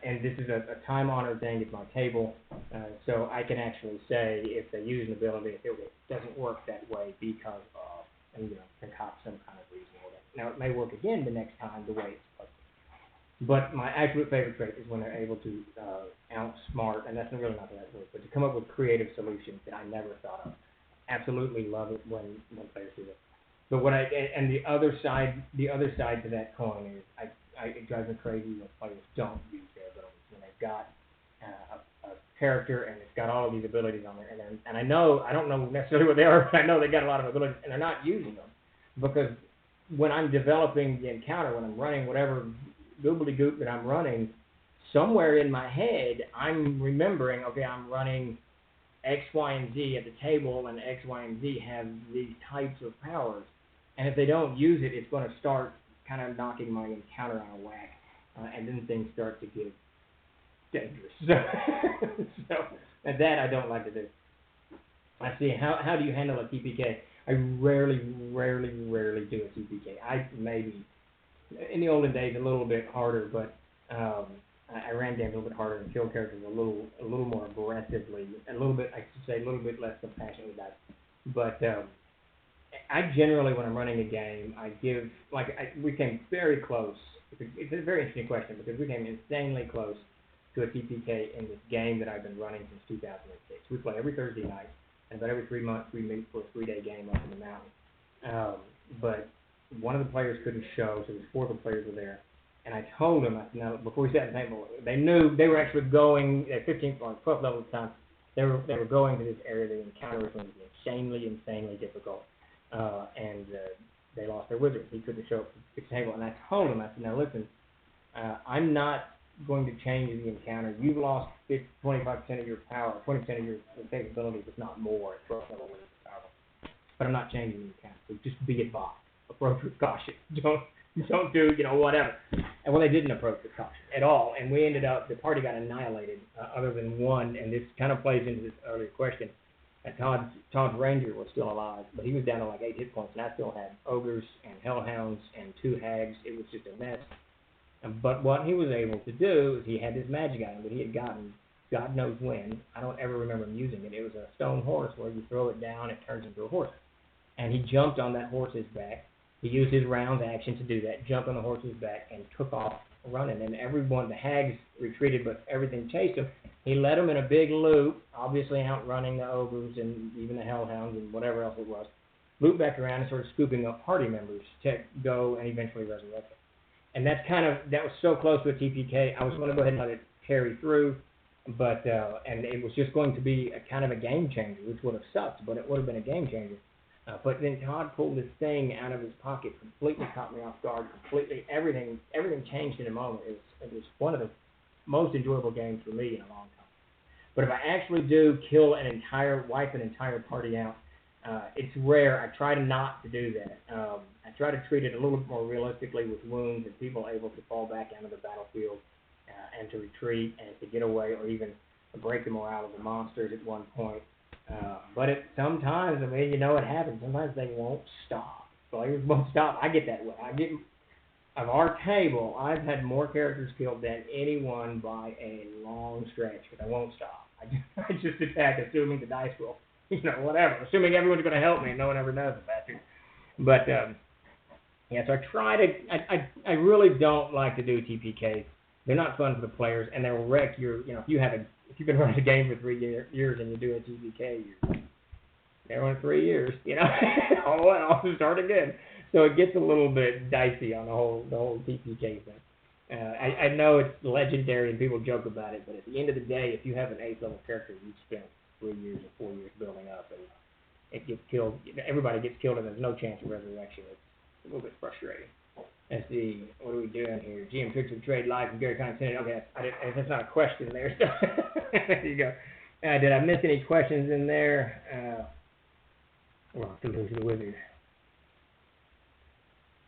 And this is a time-honored thing at my table, so I can actually say if they use an ability, if it doesn't work that way because of, and concoct some kind of reason for that. Now, it may work again the next time the way it's supposed to. But my absolute favorite trait is when they're able to outsmart, and that's really not the right word, but to come up with creative solutions that I never thought of. Absolutely love it when players do that. But and the other side to that coin is it drives me crazy when players don't use their abilities, when they've got a character and it's got all of these abilities on there, and I don't know necessarily what they are, but I know they got a lot of abilities and they're not using them, because when I'm developing the encounter, when I'm running whatever goobly-goop that I'm running, somewhere in my head I'm remembering, okay, I'm running X, Y, and Z at the table, and X, Y, and Z have these types of powers, and if they don't use it, it's going to start kind of knocking my encounter on a whack, and then things start to get dangerous. So and that I don't like to do. I see. How do you handle a TPK? I rarely do a TPK. I maybe in the olden days a little bit harder, but I ran games a little bit harder and kill characters a little more aggressively, a little bit, I should say, a little bit less compassionately about it. But I generally, when I'm running a game, I give, we came very close. It's a very interesting question because we came insanely close to a TPK in this game that I've been running since 2006. We play every Thursday night, and about every 3 months we meet for a 3-day game up in the mountains. But one of the players couldn't show, so 4 of the players were there. And I told them, now, before we sat at the table, they knew they were actually going at 15th or 12th level at the time. They were going to this area. The encounter was going to be insanely difficult. And they lost their wizard. He couldn't show up at the table. And I told them, I said, now listen, I'm not going to change the encounter. You've lost 25% of your power, 20% of your capabilities, if not more, at 12th level. But I'm not changing the encounter. So just be advised. Approach with caution. Don't do, whatever. And well, they didn't approach with caution at all. And we ended up, the party got annihilated, other than one. And this kind of plays into this earlier question. Todd's Ranger was still alive, but he was down to like 8 hit points, and I still had ogres and hellhounds and 2 hags. It was just a mess. But what he was able to do is he had this magic item that he had gotten, God knows when. I don't ever remember him using it. It was a stone horse where you throw it down, it turns into a horse. And he jumped on that horse's back. He used his round action to do that, jumped on the horse's back, and took off running. And the hags retreated, but everything chased him. He led them in a big loop, obviously outrunning the ogres and even the hellhounds and whatever else it was. Looped back around and started scooping up party members to go and eventually resurrect them. And that was so close to a TPK. I was going to go ahead and let it carry through, but and it was just going to be a kind of a game changer, which would have sucked, but it would have been a game changer. But then Todd pulled this thing out of his pocket, completely caught me off guard, completely, everything changed in a moment. It was one of the most enjoyable games for me in a long time. But if I actually do wipe an entire party out, it's rare. I try not to do that. I try to treat it a little bit more realistically with wounds and people able to fall back onto the battlefield and to retreat and to get away or even break the morale of the monsters at one point. But sometimes, it happens. Sometimes they won't stop. Players won't stop. I get that way. Of our table, I've had more characters killed than anyone by a long stretch, but I won't stop. I just attack, assuming the dice will, whatever. Assuming everyone's going to help me, and no one ever does, bastard. But, so I try to, I really don't like to do TPKs. They're not fun for the players, and they'll wreck your, if you've been running a game for 3 years and you do a TPK, you're there on 3 years, oh well, start again. So it gets a little bit dicey on the whole TPK thing. I know it's legendary and people joke about it, but at the end of the day, if you have an 8th level character you spent 3 years or 4 years building up, and it gets killed, everybody gets killed, and there's no chance of resurrection. It's a little bit frustrating. Let's see, what are we doing here? GM Tricks of Trade Live from Gary Condescending. Okay, that's not a question there. So there you go. Did I miss any questions in there? Well, to lose the wizard.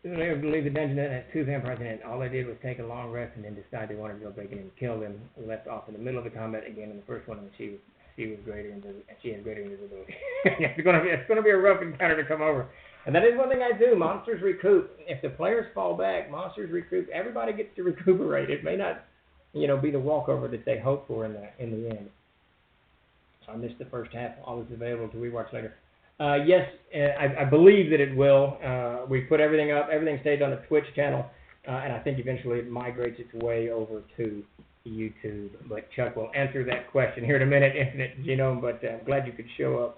They were to leave the dungeon that has 2 vampires in it. All they did was take a long rest and then decide they wanted to go break in and kill them. We left off in the middle of the combat again in the first one, and she was greater and she has greater invisibility. It's going to be a rough encounter to come over. And that is one thing I do. Monsters recoup. If the players fall back, monsters recoup. Everybody gets to recuperate. It may not, be the walkover that they hope for in the end. So I missed the first half. Always available to rewatch later. Yes, I believe that it will. We put everything up. Everything stays on the Twitch channel, and I think eventually it migrates its way over to YouTube. But Chuck will answer that question here in a minute, Infinite Genome. But I'm glad you could show up.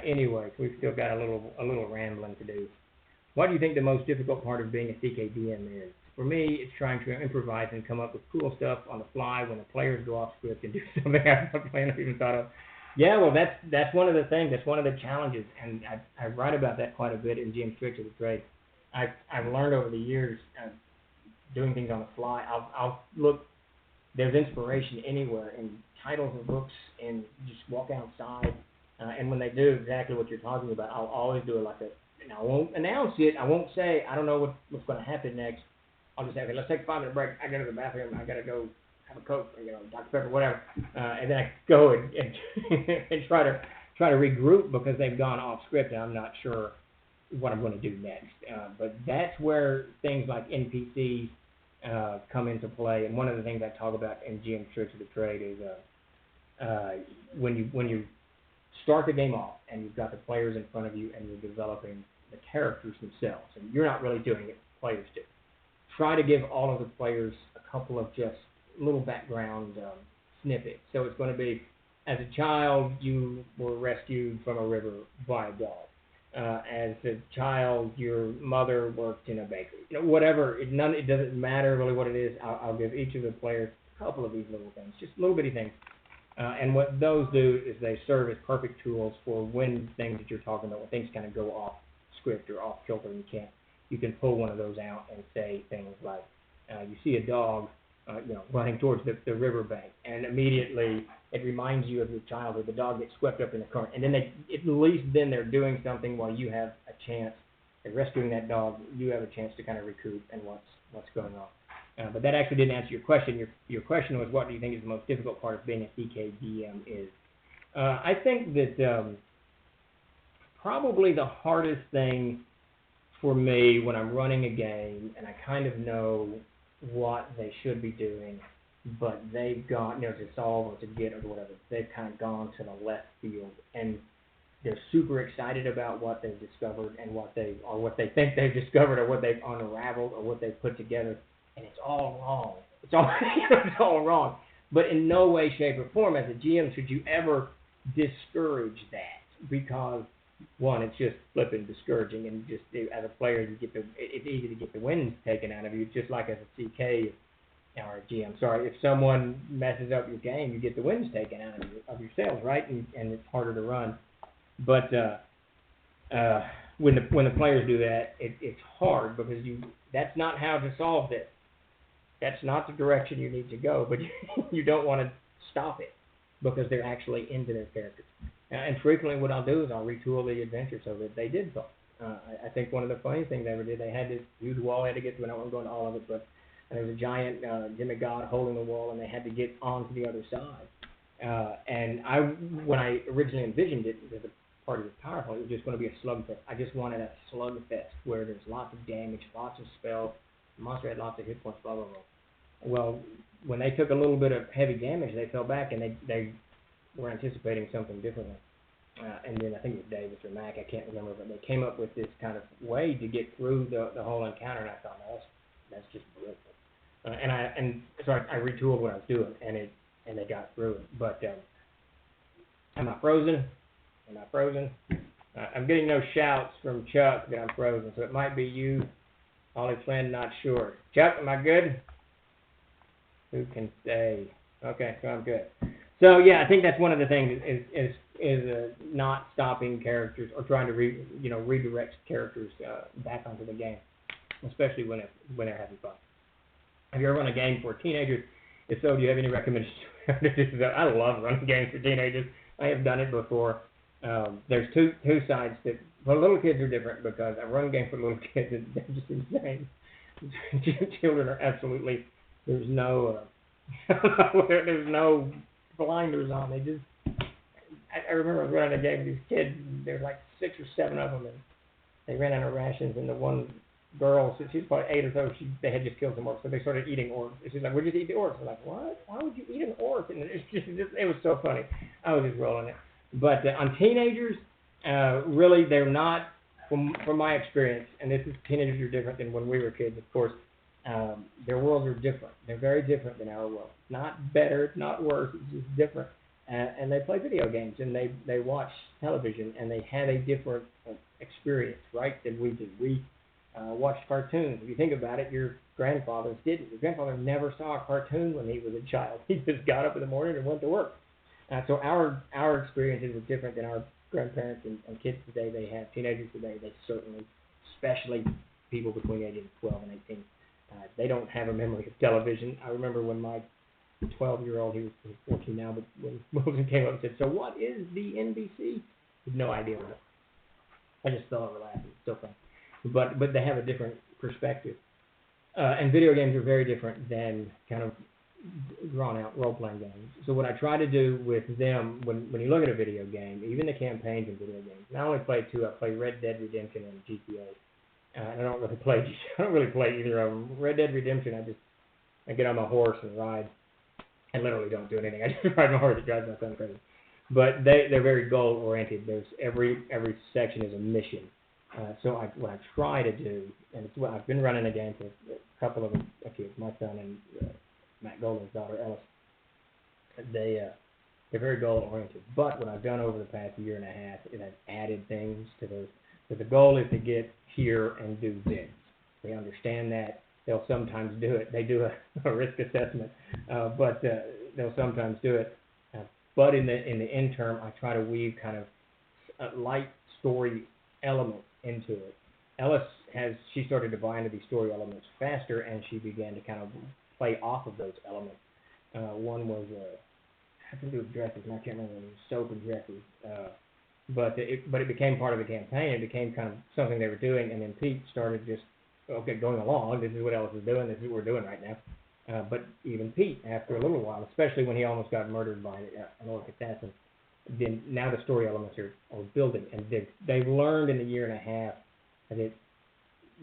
Anyway, we've still got a little rambling to do. What do you think the most difficult part of being a CKDM is? For me, it's trying to improvise and come up with cool stuff on the fly when the players go off script and do something I've not even thought of. Yeah, well, that's one of the things. That's one of the challenges, and I write about that quite a bit in GM Tricks of the Trade. I've learned over the years doing things on the fly. I'll look. There's inspiration anywhere in titles of books, and just walk outside. And when they do exactly what you're talking about, I'll always do it like that. And I won't announce it. I won't say, I don't know what's going to happen next. I'll just say, okay, let's take a 5-minute break. I got to the bathroom. I got to go have a Coke, or, Dr. Pepper, whatever. And then I go and try to regroup because they've gone off script, and I'm not sure what I'm going to do next. But that's where things like NPCs come into play. And one of the things I talk about in GM Tricks of the Trade is when you start the game off and you've got the players in front of you and you're developing the characters themselves, and you're not really doing it, players do. Try to give all of the players a couple of just little background snippets. So it's going to be, as a child, you were rescued from a river by a dog. As a child, your mother worked in a bakery. Whatever. It doesn't matter really what it is. I'll give each of the players a couple of these little things, just little bitty things. And what those do is they serve as perfect tools for when things that you're talking about, when things kind of go off script or off kilter, and you can pull one of those out and say things like, you see a dog, running towards the riverbank, and immediately it reminds you of your childhood. The dog gets swept up in the current, and then at least then they're doing something while you have a chance. They're rescuing that dog. You have a chance to kind of recoup and what's going on. But that actually didn't answer your question. Your question was, what do you think is the most difficult part of being a CKDM is? I think that probably the hardest thing for me when I'm running a game and I kind of know what they should be doing, but they've gone, to solve or to get or whatever, they've kind of gone to the left field, and they're super excited about what they've discovered and what they think they've discovered or what they've unraveled or what they've put together, and it's all wrong. It's all wrong. But in no way, shape, or form, as a GM, should you ever discourage that, because one, it's just flipping discouraging, and just as a player, it's easy to get the wins taken out of you, just like as a CK or a GM. Sorry, if someone messes up your game, you get the wins taken out of yourselves, right? And it's harder to run. But when the players do that, it's hard, because that's not how to solve this. That's not the direction you need to go, but you don't want to stop it, because they're actually into their characters. And frequently what I'll do is I'll retool the adventure so that they did solve. I think one of the funny things they ever did, they had this huge wall they had to get to, and I won't go into all of it, but there was a giant demigod holding the wall, and they had to get onto the other side. And when I originally envisioned it, as a part of the powerful, it was just going to be a slugfest. I just wanted a slugfest where there's lots of damage, lots of spells, the monster had lots of hit points, blah, blah, blah. Well, when they took a little bit of heavy damage, they fell back, and they were anticipating something differently. And then I think it was Davis or Mac, I can't remember, but they came up with this kind of way to get through the whole encounter, and I thought, no, that's just brilliant. So I retooled what I was doing, and they got through it. But am I frozen? I'm getting no shouts from Chuck that I'm frozen, so it might be you, Ollie Flynn, not sure. Chuck, am I good? Who can say? Okay, so I'm good. So yeah, I think that's one of the things is not stopping characters or trying to redirect characters back onto the game, especially when they're having fun. Have you ever run a game for teenagers? If so, do you have any recommendations? I love running games for teenagers. I have done it before. There's two sides to it. Well, little kids are different, because I run games for little kids, and they're just insane. Children are absolutely, there's no blinders on. I remember I was running a game with these kids, and there were like 6 or 7 of them, and they ran out of rations, and the one girl, so she's probably 8 or so, they had just killed some orcs, so they started eating orcs. And she's like, we'll just eat the orcs. I'm like, what? Why would you eat an orc? And it was so funny. I was just rolling it. But on teenagers, really, they're not, from my experience, and teenagers are different than when we were kids, of course. Their worlds are different. They're very different than our world. Not better, it's not worse, it's just different. And they play video games, and they watch television, and they have a different experience, right, than we do. We watched cartoons. If you think about it, your grandfathers didn't. Your grandfather never saw a cartoon when he was a child. He just got up in the morning and went to work. So our experiences are different than our grandparents and kids today. They have teenagers today. They certainly, especially people between ages 12 and 18, they don't have a memory of television. I remember when my 12-year-old, he's 14 now, but when Wilson came up and said, so what is the NBC? I had no idea what it was. I just fell over laughing. It's so funny. But they have a different perspective. And video games are very different than kind of drawn-out role-playing games. So what I try to do with them, when you look at a video game, even the campaigns in video games, and I only play 2. I play Red Dead Redemption and GTA. And I don't really play either of them. Red Dead Redemption, I get on my horse and ride. I literally don't do anything. I just ride my horse. It drives my son crazy. But they're very goal oriented. There's every section is a mission. So what I try to do, and it's what I've been running a game for a couple of kids, my son and Matt Golden's daughter Ellis. They're very goal oriented. But what I've done over the past year and a half is I've added things to those. So the goal is to get here and do this. They understand that. They'll sometimes do it. They do a risk assessment, but they'll sometimes do it. But in the interim, I try to weave kind of a light story element into it. Ellis she started to buy into these story elements faster, and she began to kind of play off of those elements. One was had to do with dresses, and I can't remember. It was soap and dresses. But it became part of the campaign. It became kind of something they were doing, and then Pete started just going along. This is what Ellis is doing. This is what we're doing right now. But even Pete, after a little while, especially when he almost got murdered by an orc assassin, then now the story elements are building, and they've learned in a year and a half that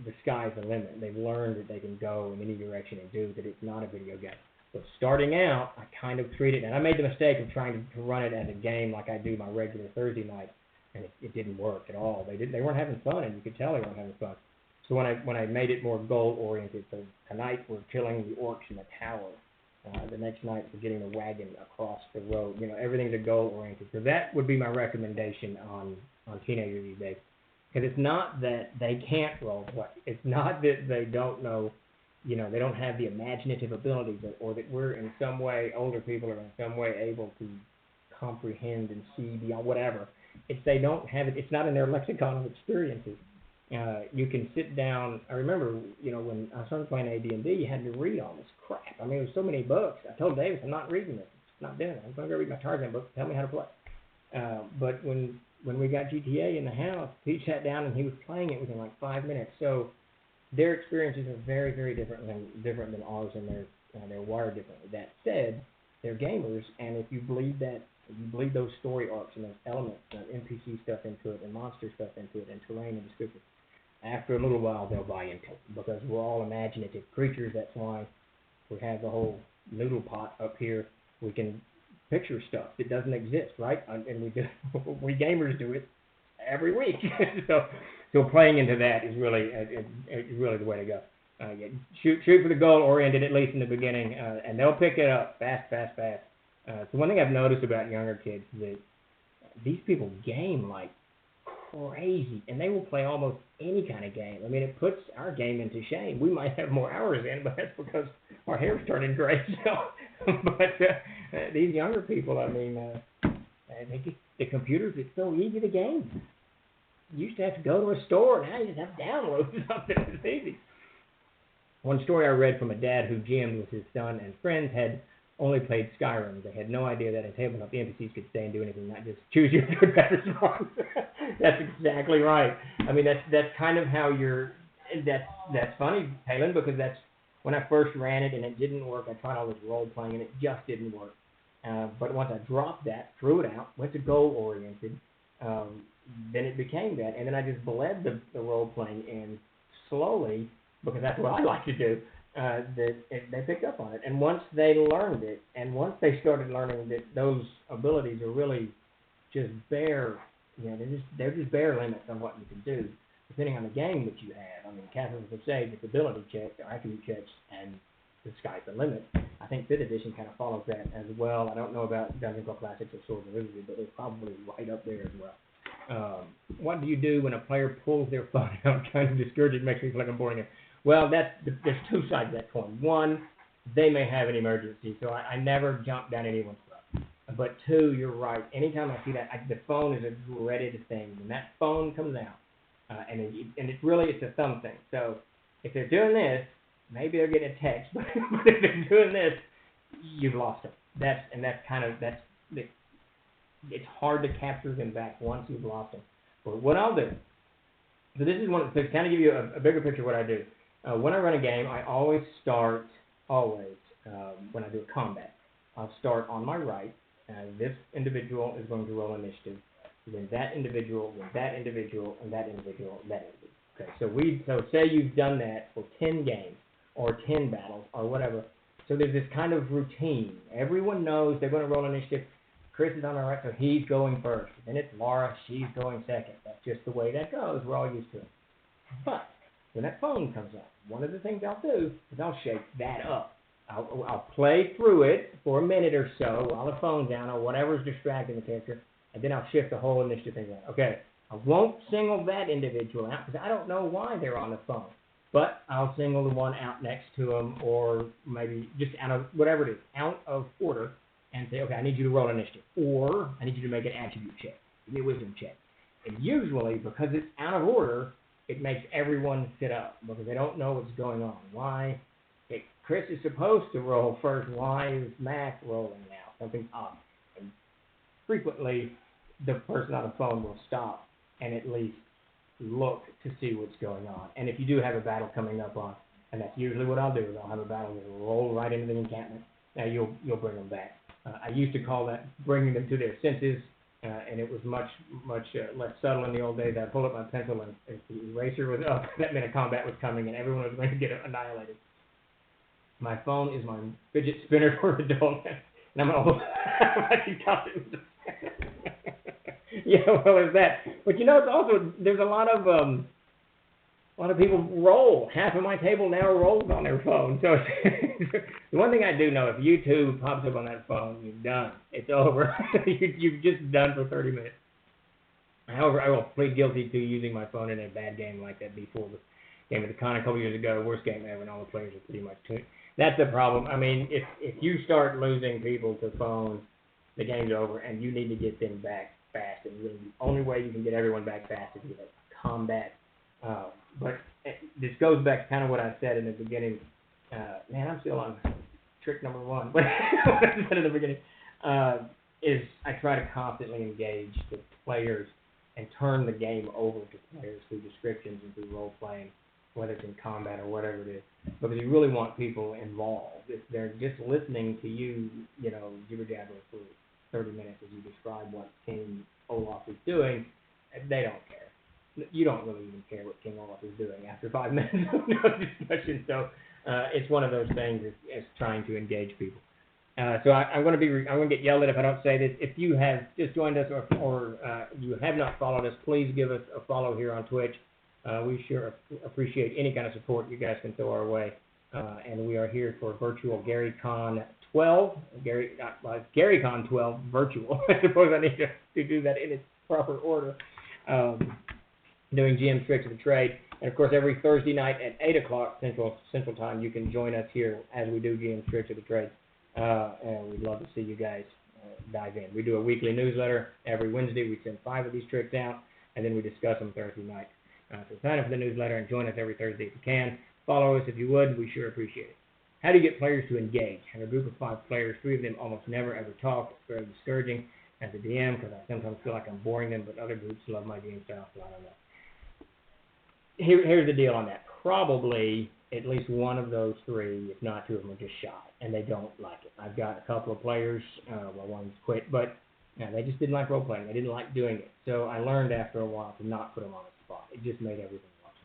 the sky's the limit. They've learned that they can go in any direction and do that. It's not a video game. But starting out, I kind of treated, and I made the mistake of trying to run it as a game like I do my regular Thursday night, and it didn't work at all. They weren't having fun, and you could tell they weren't having fun. So when I made it more goal-oriented, so tonight we're killing the orcs in the tower. The next night we're getting the wagon across the road. Everything's a goal-oriented. So that would be my recommendation on teenagers these days. Because it's not that they can't role play. It's not that they don't know, they don't have the imaginative ability, or that we're in some way, older people are in some way able to comprehend and see beyond whatever. It's they don't have it. It's not in their lexicon of experiences. You can sit down. I remember, when I started playing AD&D, you had to read all this crap. I mean, there was so many books. I told Davis, I'm not reading this. I'm not doing it. I'm going to go read my Tarzan book. Tell me how to play. But when we got GTA in the house, Pete sat down and he was playing it within like 5 minutes. So their experiences are very, very different than ours, and they're wired differently. That said, they're gamers, and if you bleed those story arcs and those elements, NPC stuff into it, and monster stuff into it, and terrain and description, after a little while they'll buy into it, because we're all imaginative creatures. That's why we have the whole noodle pot up here. We can picture stuff that doesn't exist, right? And we gamers do it every week. So playing into that is really the way to go. Shoot for the goal oriented, at least in the beginning, and they'll pick it up fast. So one thing I've noticed about younger kids is that these people game like crazy, and they will play almost any kind of game. I mean, it puts our game into shame. We might have more hours in, but that's because our hair's turning gray. But these younger people, I mean, the computers, it's so easy to game. You used to have to go to a store, now you just have to download something. It's easy. One story I read from a dad who GM'd with his son and friends had only played Skyrim. They had no idea that in tabletop the NPCs could stay and do anything, not just choose your good, bad, or strong. That's exactly right. I mean, that's kind of how that's funny, Palin, because that's when I first ran it and it didn't work. I tried all this role playing and it just didn't work. But once I dropped that, threw it out, went to goal oriented, then it became that, and then I just bled the role playing in slowly, because that's what I like to do. They picked up on it, and once they learned it, and once they started learning that those abilities are really just bare, they're just bare limits on what you can do, depending on the game that you have. I mean, Catherine would say it's ability checks, or attribute checks, and the sky's the limit. I think 5th edition kind of follows that as well. I don't know about Dungeon Crawl Classics or Swords of Wizardry, but it's probably right up there as well. What do you do when a player pulls their phone out, kind of discouraging, makes me feel like I'm boring him? Well, there's two sides of that coin. One, they may have an emergency, so I never jump down anyone's throat. But two, you're right. Anytime I see that, the phone is a dreaded thing. When that phone comes out, and it's a thumb thing. So if they're doing this, maybe they're getting a text, but if they're doing this, you've lost them. It's hard to capture them back once you've lost them. But what I'll do, so this is to kind of give you a bigger picture of what I do. When I run a game, I always start, when I do a combat, I'll start on my right. This individual is going to roll initiative. Then that individual, then that individual, and that individual, and that individual. Okay, so say you've done that for 10 games, or 10 battles, or whatever. So there's this kind of routine. Everyone knows they're going to roll initiative. Chris is on the right, so he's going first. Then it's Laura, she's going second. That's just the way that goes. We're all used to it. But when that phone comes up, one of the things I'll do is I'll shake that up. I'll play through it for a minute or so while the phone's down or whatever's distracting the character, and then I'll shift the whole initiative thing out. Okay, I won't single that individual out because I don't know why they're on the phone. But I'll single the one out next to them, or maybe just out of whatever it is, out of order, and say, okay, I need you to roll initiative, or I need you to make an attribute check, give me a wisdom check. And usually, because it's out of order, it makes everyone sit up because they don't know what's going on. Why? If Chris is supposed to roll first, why is Mac rolling now? Something's off. And frequently, the person on the phone will stop and at least look to see what's going on. And if you do have a battle coming up on, and that's usually what I'll do, is I'll have a battle that will roll right into the encampment. Now you'll bring them back. I used to call that bringing them to their senses, and it was much less subtle in the old days. I'd pull up my pencil, and if the eraser was up, that meant a combat was coming, and everyone was going to get annihilated. My phone is my fidget spinner for adults, and I'm all yeah, well, there's that. But you know, it's also there's a lot of people roll. Half of my table now rolls on their phone. So the one thing I do know, if YouTube pops up on that phone, you're done. It's over. You've just done for 30 minutes. However, I will plead guilty to using my phone in a bad game like that before. The game of the con a couple years ago, worst game ever, and all the players are pretty much tuned. That's the problem. I mean, if you start losing people to phones, the game's over, and you need to get them back fast. And really, the only way you can get everyone back fast is with a combat. But this goes back to kind of what I said in the beginning. Man, I'm still on trick number one. But what I said in the beginning is I try to constantly engage the players and turn the game over to players through descriptions and through role-playing, whether it's in combat or whatever it is. Because you really want people involved. If they're just listening to you, jibber-jabber for 30 minutes as you describe what King Olaf is doing, they don't care. You don't really even care what King Olaf is doing after 5 minutes of no discussion. So it's one of those things as trying to engage people. So I'm going to get yelled at if I don't say this. If you have just joined us or you have not followed us, please give us a follow here on Twitch. We sure appreciate any kind of support you guys can throw our way. And we are here for virtual GaryCon 12, GaryCon 12 virtual. I suppose I need to do that in its proper order. Doing GM Tricks of the Trade. And of course, every Thursday night at 8 o'clock Central Time, you can join us here as we do GM Tricks of the Trade. And we'd love to see you guys dive in. We do a weekly newsletter every Wednesday. We send 5 of these tricks out, and then we discuss them Thursday night. So sign up for the newsletter and join us every Thursday if you can. Follow us if you would. We sure appreciate it. How do you get players to engage? I have a group of 5 players. 3 of them almost never ever talk. It's very discouraging as a DM because I sometimes feel like I'm boring them, but other groups love my DM style, so I don't know. Here's the deal on that. Probably at least one of those 3, if not 2 of them, are just shy, and they don't like it. I've got a couple of players, one's quit, but they just didn't like role-playing. They didn't like doing it. So I learned after a while to not put them on the spot. It just made everything worse.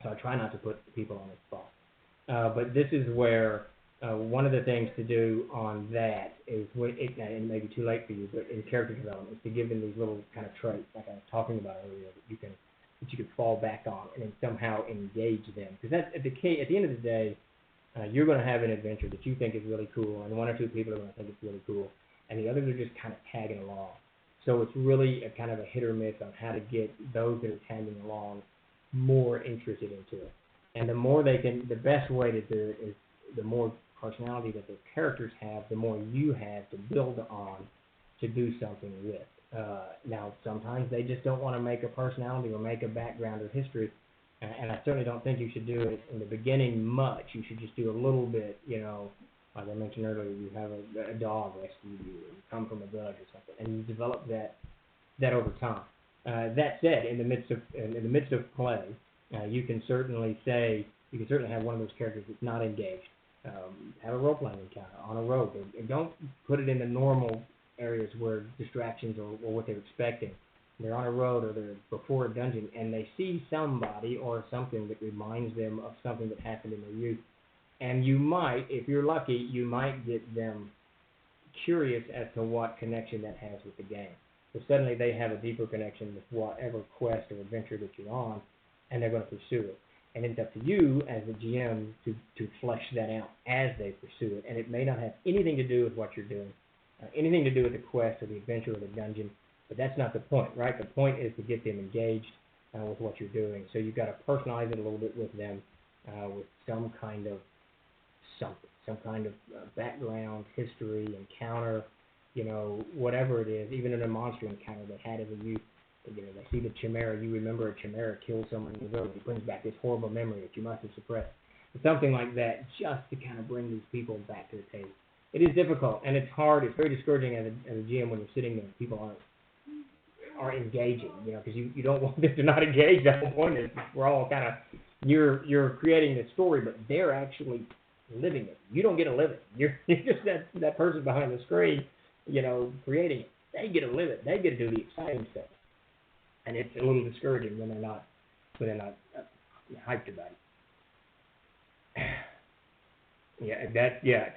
So I try not to put people on the spot. But this is where one of the things to do on that is, and it may be too late for you, but in character development, is to give them these little kind of traits, like I was talking about earlier, that you can fall back on and then somehow engage them. Because that's at the end of the day, you're going to have an adventure that you think is really cool, and 1 or 2 people are going to think it's really cool, and the others are just kind of tagging along. So it's really a kind of a hit or miss on how to get those that are tagging along more interested into it. And the more the best way to do it is the more personality that the characters have, the more you have to build on to do something with. Now, sometimes they just don't want to make a personality or make a background or history, and I certainly don't think you should do it in the beginning much. You should just do a little bit, like I mentioned earlier, you have a dog rescued you, or you come from a village or something, and you develop that over time. That said, in the midst of play, you can certainly have one of those characters that's not engaged. Have a role-playing encounter on a road, and don't put it in the normal areas where distractions or what they're expecting. They're on a road or they're before a dungeon and they see somebody or something that reminds them of something that happened in their youth, And you might, if you're lucky, you might get them curious as to what connection that has with the game. So suddenly they have a deeper connection with whatever quest or adventure that you're on, and they're going to pursue it. And it's up to you as the GM to flesh that out as they pursue it. And it may not have anything to do with what you're doing, anything to do with the quest or the adventure or the dungeon, but that's not the point, right? The point is to get them engaged with what you're doing. So you've got to personalize it a little bit with them, with some kind of something, some kind of background, history, encounter, you know, whatever it is. Even in a monster encounter they had as a youth, you know, they see the chimera, you remember a chimera killed someone in the road, it brings back this horrible memory that you must have suppressed. Something like that, just to kind of bring these people back to the table. It is difficult, and it's hard, it's very discouraging as a GM when you're sitting there and people are engaging, you know, because you don't want them to not engage. The whole point is we're all kind of, you're creating this story, but they're actually living it. You don't get to live it. You're just that person behind the screen, you know, creating it. They get to live it. They get to do the exciting stuff. And it's a little discouraging when they're not hyped about it.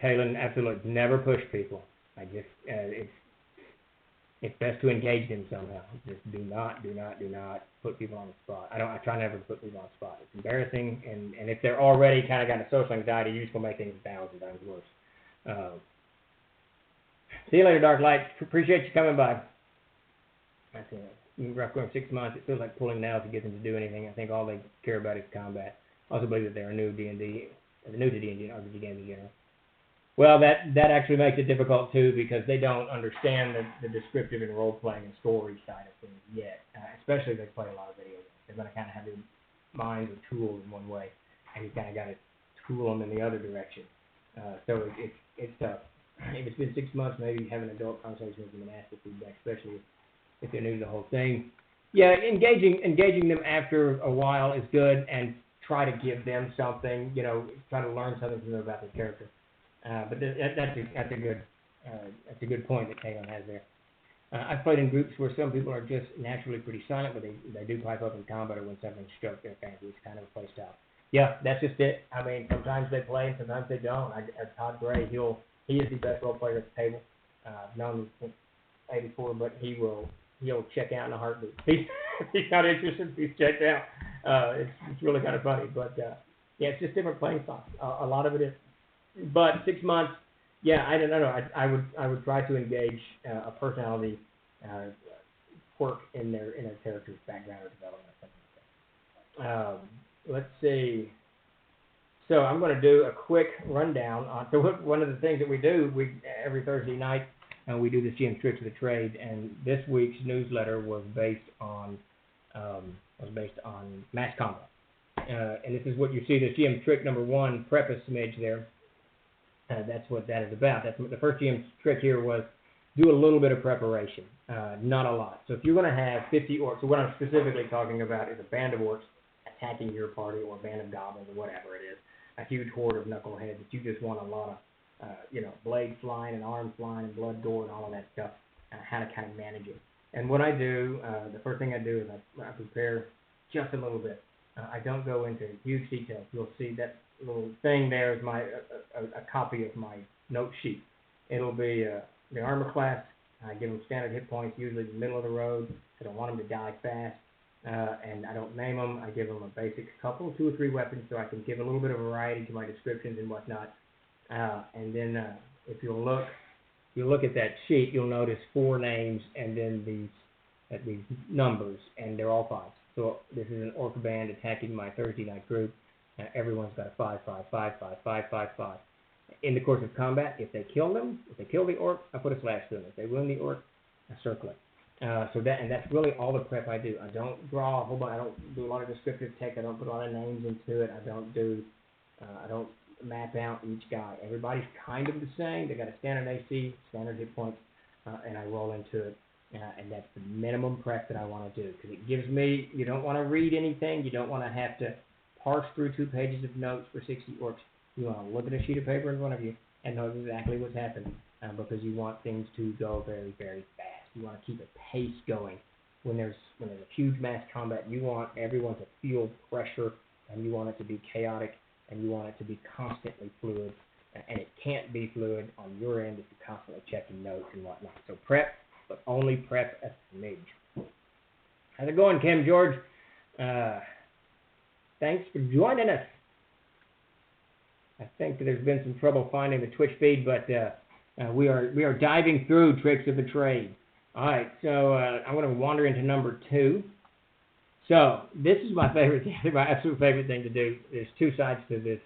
Talon, absolutely. Never push people. I just, it's best to engage them somehow. Just do not put people on the spot. I try never to put people on the spot. It's embarrassing, and if they're already kind of got a social anxiety, you're just going to make things 1,000 times worse. See you later, Dark Light. Appreciate you coming by. That's it. Rough going 6 months. It feels like pulling nails to get them to do anything. I think all they care about is combat. I also believe that they're new to D&D and RPG games in general. Well, that actually makes it difficult too, because they don't understand the descriptive and role-playing and story side of things yet, especially if they play a lot of video games. They're going to kind of have their minds or tools in one way, and you kind of got to tool them in the other direction. So it's tough. If it's been 6 months, maybe have an adult conversation with them and ask for feedback, especially if they're new to the whole thing. Yeah, engaging them after a while is good, and try to give them something, you know, try to learn something from them about their character. But that's a good point that Talon has there. I've played in groups where some people are just naturally pretty silent, but they do pipe up in combat or when something struck their fancy. It's kind of a play style. Yeah, that's just it. I mean, sometimes they play and sometimes they don't. Todd Gray, he is the best role player at the table. I've known him since '84, but he'll check out in a heartbeat. He's not interested. He's checked out. It's really kind of funny, but yeah, it's just different playing styles. A lot of it is. But 6 months, yeah, I don't know. I would try to engage a personality quirk in their character's background or development or something like that. Let's see. So I'm going to do a quick rundown on. So one of the things that we do, every Thursday night, we do this GM Tricks of the Trade, and this week's newsletter was based on mass combat. And this is what you see. This GM Trick number 1 preface smidge there. That's what that is about. That's what the first GM trick here was. Do a little bit of preparation, not a lot. So if you're going to have 50 orcs, so what I'm specifically talking about is a band of orcs attacking your party, or a band of goblins, or whatever it is, a huge horde of knuckleheads that you just want a lot of, blades flying and arms flying and blood gore and all of that stuff, how to kind of manage it. And what I do, the first thing I do is I prepare just a little bit. I don't go into huge details. You'll see that little thing there is a copy of my note sheet. It'll be the armor class. I give them standard hit points, usually in the middle of the road. I don't want them to die fast, and I don't name them. I give them a basic couple, 2 or 3 weapons, so I can give a little bit of variety to my descriptions and whatnot. And then if you look at that sheet, you'll notice 4 names and then these numbers, and they're all 5s. So this is an orc band attacking my Thursday night group. Everyone's got a 5, 5, 5, 5, 5, 5, 5. In the course of combat, if they kill the orc, I put a slash through them. If they wound the orc, I circle it. That's really all the prep I do. I don't draw a whole bunch. I don't do a lot of descriptive text. I don't put a lot of names into it. I don't map out each guy. Everybody's kind of the same. They got a standard AC, standard hit points, and I roll into it. And that's the minimum prep that I want to do, because it gives me. You don't want to read anything. You don't want to have to parse through 2 pages of notes for 60 orcs. You want to look at a sheet of paper in front of you and know exactly what's happening, because you want things to go very, very fast. You want to keep a pace going. When there's a huge mass combat, you want everyone to feel pressure, and you want it to be chaotic and you want it to be constantly fluid, and it can't be fluid on your end if you're constantly checking notes and whatnot. So prep, but only prep a smidge. How's it going, Kim George? Thanks for joining us. I think there's been some trouble finding the Twitch feed, but we are diving through tricks of the trade. All right, so I'm going to wander into number 2. So this is my favorite thing, my absolute favorite thing to do. There's 2 sides to this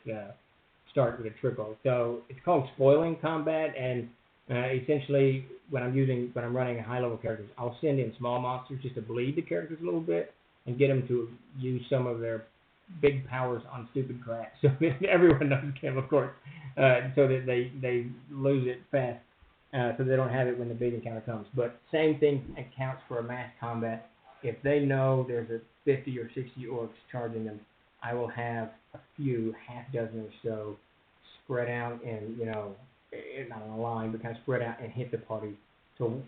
start with a trickle. So it's called spoiling combat, and essentially when I'm running high-level characters, I'll send in small monsters just to bleed the characters a little bit and get them to use some of their big powers on stupid crap. So everyone knows Kim, of course, so that they lose it fast, so they don't have it when the big encounter comes. But same thing accounts for a mass combat. If they know there's a 50 or 60 orcs charging them, I will have a few, half dozen or so, spread out and, not on a line, but kind of spread out and hit the party. So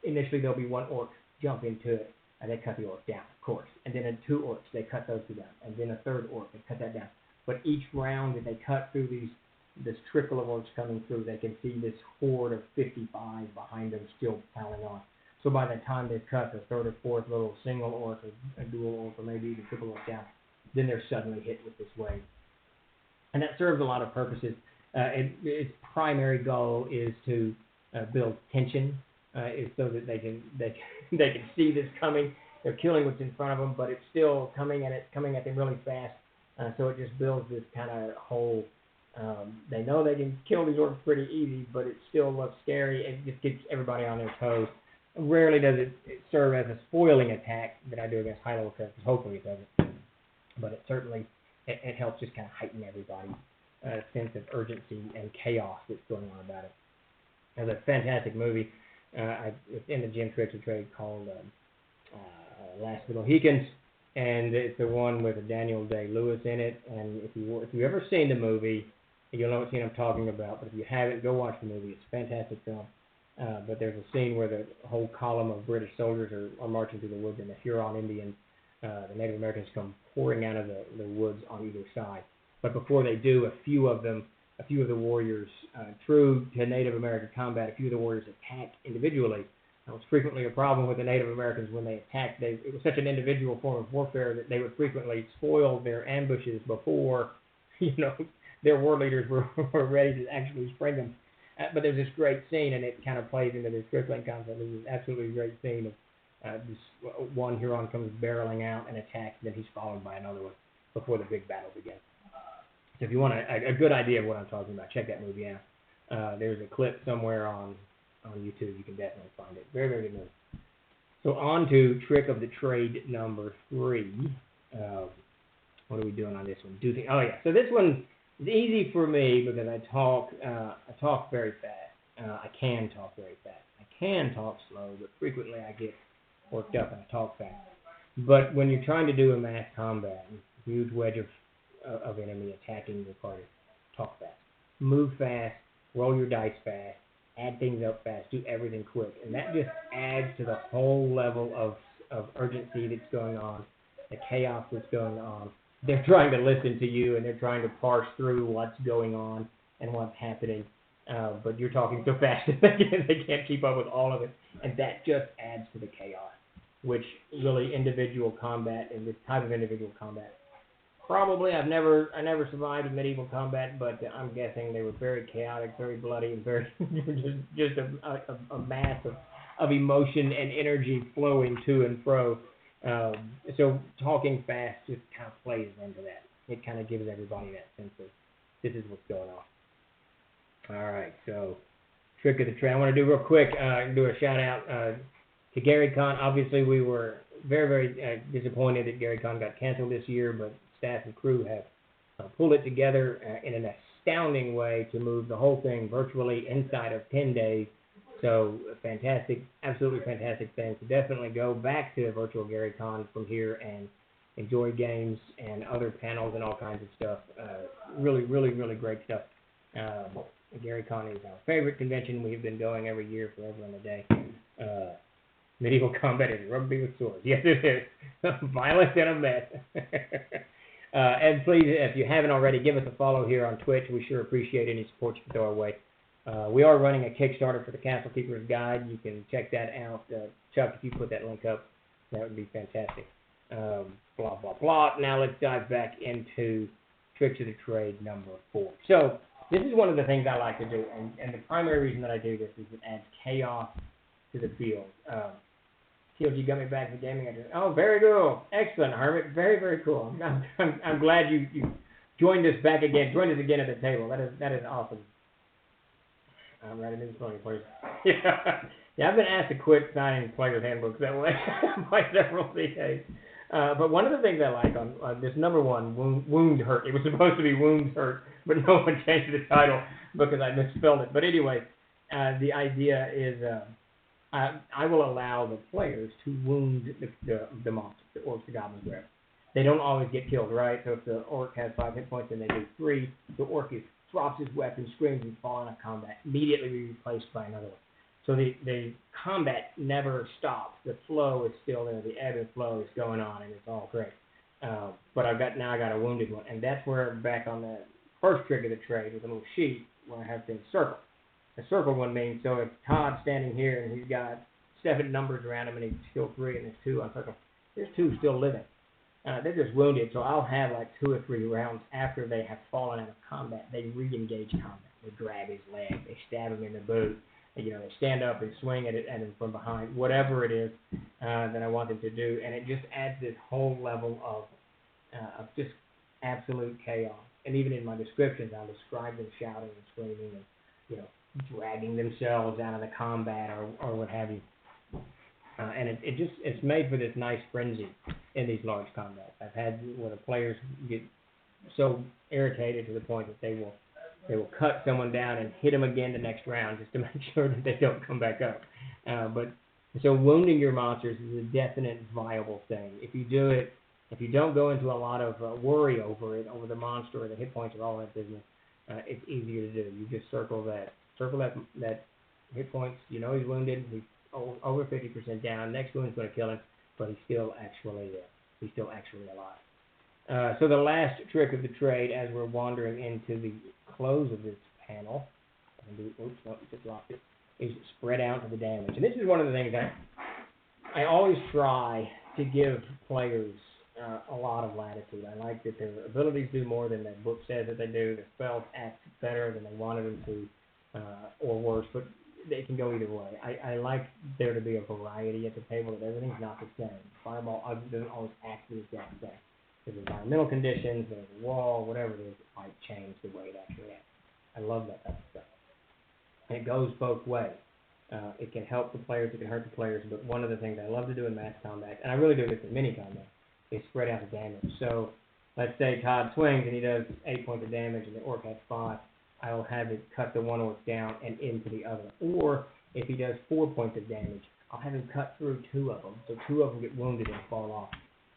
initially there'll be 1 orc jump into it, and they cut the orc down, of course. And then in 2 orcs, they cut those 2 down. And then a 3rd orc, they cut that down. But each round that they cut through this trickle of orcs coming through, they can see this horde of 55 behind them still piling on. So by the time they've cut the 3rd or 4th little single orc, or a dual orc, or maybe even triple orc down, then they're suddenly hit with this wave. And that serves a lot of purposes. Its primary goal is to build tension, is so that they can see this coming. They're killing what's in front of them, but it's still coming at them really fast. So it just builds this kind of whole. They know they can kill these orcs pretty easy, but it still looks scary. It just keeps everybody on their toes. Rarely does it serve as a spoiling attack that I do against high-level characters. Hopefully it doesn't. But it certainly it helps just kind of heighten everybody's sense of urgency and chaos that's going on about it. It's a fantastic movie. It's in the Jim Tricks of Trade called Last of the Mohicans, and it's the one with Daniel Day-Lewis in it. And if you've ever seen the movie, you'll know what scene I'm talking about. But if you haven't, go watch the movie. It's a fantastic film. But there's a scene where the whole column of British soldiers are marching through the woods, and the Huron Indians, the Native Americans, come pouring out of the woods on either side. But before they do, a few of the warriors, true to Native American combat, a few of the warriors attack individually. That was frequently a problem with the Native Americans when they attacked. It was such an individual form of warfare that they would frequently spoil their ambushes before, their war leaders were ready to actually spring them. But there's this great scene, and it kind of plays into this crippling concept. There's this absolutely great scene of this one Huron comes barreling out and attacks, and then he's followed by another one before the big battle begins. So if you want a good idea of what I'm talking about, check that movie out. There's a clip somewhere on YouTube. You can definitely find it. Very, very good movie. So on to trick of the trade number 3. What are we doing on this one? So this one is easy for me because I talk very fast. I can talk very fast. I can talk slow, but frequently I get worked up and I talk fast. But when you're trying to do a mass combat, a huge wedge of enemy attacking your party, talk fast. Move fast, roll your dice fast, add things up fast, do everything quick. And that just adds to the whole level of urgency that's going on, the chaos that's going on. They're trying to listen to you, and they're trying to parse through what's going on and what's happening. But you're talking so fast that they can't keep up with all of it. And that just adds to the chaos, which really individual combat, and this type of individual combat, probably I never survived a medieval combat, but I'm guessing they were very chaotic, very bloody, and very just a mass of emotion and energy flowing to and fro. So talking fast just kind of plays into that. It kind of gives everybody that sense of this is what's going on. All right, so trick of the trade. I want to do real quick, do a shout out to GaryCon. Obviously, we were very, very disappointed that GaryCon got canceled this year, but staff and crew have pulled it together in an astounding way to move the whole thing virtually inside of 10 days. So fantastic, absolutely fantastic thing. So definitely go back to virtual GaryCon from here and enjoy games and other panels and all kinds of stuff. Really, really, really great stuff. GaryCon is our favorite convention. We've been going every year forever and a day. Medieval combat is rugby with swords. Yes, it is. Violent and a mess. And please, if you haven't already, give us a follow here on Twitch. We sure appreciate any support you can throw our way. We are running a Kickstarter for the Castle Keeper's Guide. You can check that out. Chuck, if you put that link up, that would be fantastic. Blah, blah, blah. Now let's dive back into Tricks of the Trade number 4. So this is one of the things I like to do, and the primary reason that I do this is it adds chaos to the field. TLG got me back to gaming. Oh, very cool. Excellent, Hermit. Very, very cool. I'm glad you joined us back again. Joined us again at the table. That is awesome. I'm right in this morning, please. Yeah, I've been asked to quit signing players' handbooks that way by several CAs. But one of the things I like on this number 1, Wound Hurt. It was supposed to be Wound Hurt, but no one changed the title because I misspelled it. But anyway, the idea is I will allow the players to wound the monsters, the orcs, the goblins, whatever. They don't always get killed, right? So if the orc has 5 hit points and they do 3, the orc drops his weapon, screams, and falls out of combat, immediately replaced by another one. So the combat never stops. The flow is still there. The ebb and flow is going on, and it's all great. But I got a wounded one, and that's where back on the first trick of the trade with a little sheet where I have things circled. The circled one means so if Todd's standing here and he's got 7 numbers around him and he's still 3 and there's 2 on circle, there's 2 still living. They're just wounded, so I'll have like 2 or 3 rounds after they have fallen out of combat. They re-engage combat. They grab his leg. They stab him in the boot. They stand up and swing at him from behind, whatever it is that I want them to do, and it just adds this whole level of just absolute chaos. And even in my descriptions, I'll describe them shouting and screaming and dragging themselves out of the combat or what have you. And it's made for this nice frenzy in these large combats. I've had where the players get so irritated to the point that they will cut someone down and hit them again the next round just to make sure that they don't come back up. So wounding your monsters is a definite viable thing. If you do it, if you don't go into a lot of worry over the monster or the hit points or all that business, it's easier to do. You just circle that hit points. He's wounded. He's over 50% down. Next wound's going to kill him, but he's still actually alive. So the last trick of the trade, as we're wandering into the close of this panel, just lost it, is spread out the damage. And this is one of the things I always try to give players a lot of latitude. I like that their abilities do more than that book says that they do. Their spells act better than they wanted them to, or worse, but they can go either way. I like there to be a variety at the table, that everything's not the same. Fireball doesn't always act the exact same. There's environmental conditions, there's a wall, whatever it is, it might change the way it actually acts. I love that type of stuff. And it goes both ways. It can help the players, it can hurt the players, but one of the things I love to do in mass combat, and I really do this in mini combat, is spread out the damage. So let's say Todd swings and he does 8 points of damage and the orc has 5. I will have it cut the one orc down and into the other. Or if he does 4 points of damage, I'll have him cut through 2 of them. So 2 of them get wounded and fall off.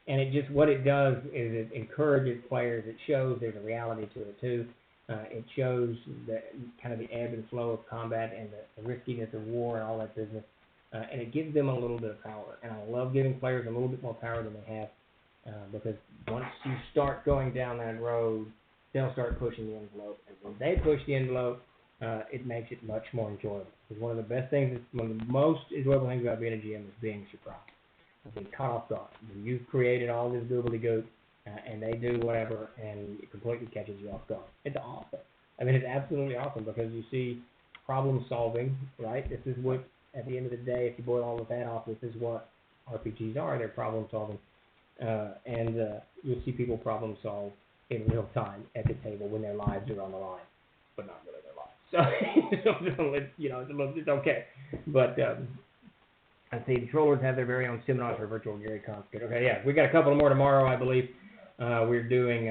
And what it does is it encourages players. It shows there's a reality to it too. It shows the kind of the ebb and flow of combat and the riskiness of war and all that business. And it gives them a little bit of power. And I love giving players a little bit more power than they have, because once you start going down that road, they'll start pushing the envelope. And when they push the envelope, it makes it much more enjoyable. Because one of the most enjoyable things about being a GM is being surprised. Being caught off guard. When you've created all this gobbledygook, and they do whatever, and it completely catches you off guard. It's awesome. I mean, it's absolutely awesome because you see problem solving, right? This is what, at the end of the day, if you boil all of that off, this is what RPGs are. They're problem solving. And you'll see people problem solve in real time at the table when their lives are on the line, but not really their lives. So, it's okay. But I see the Trollers have their very own seminars for virtual Gary Constant. Okay, yeah, we got a couple more tomorrow, I believe. We're doing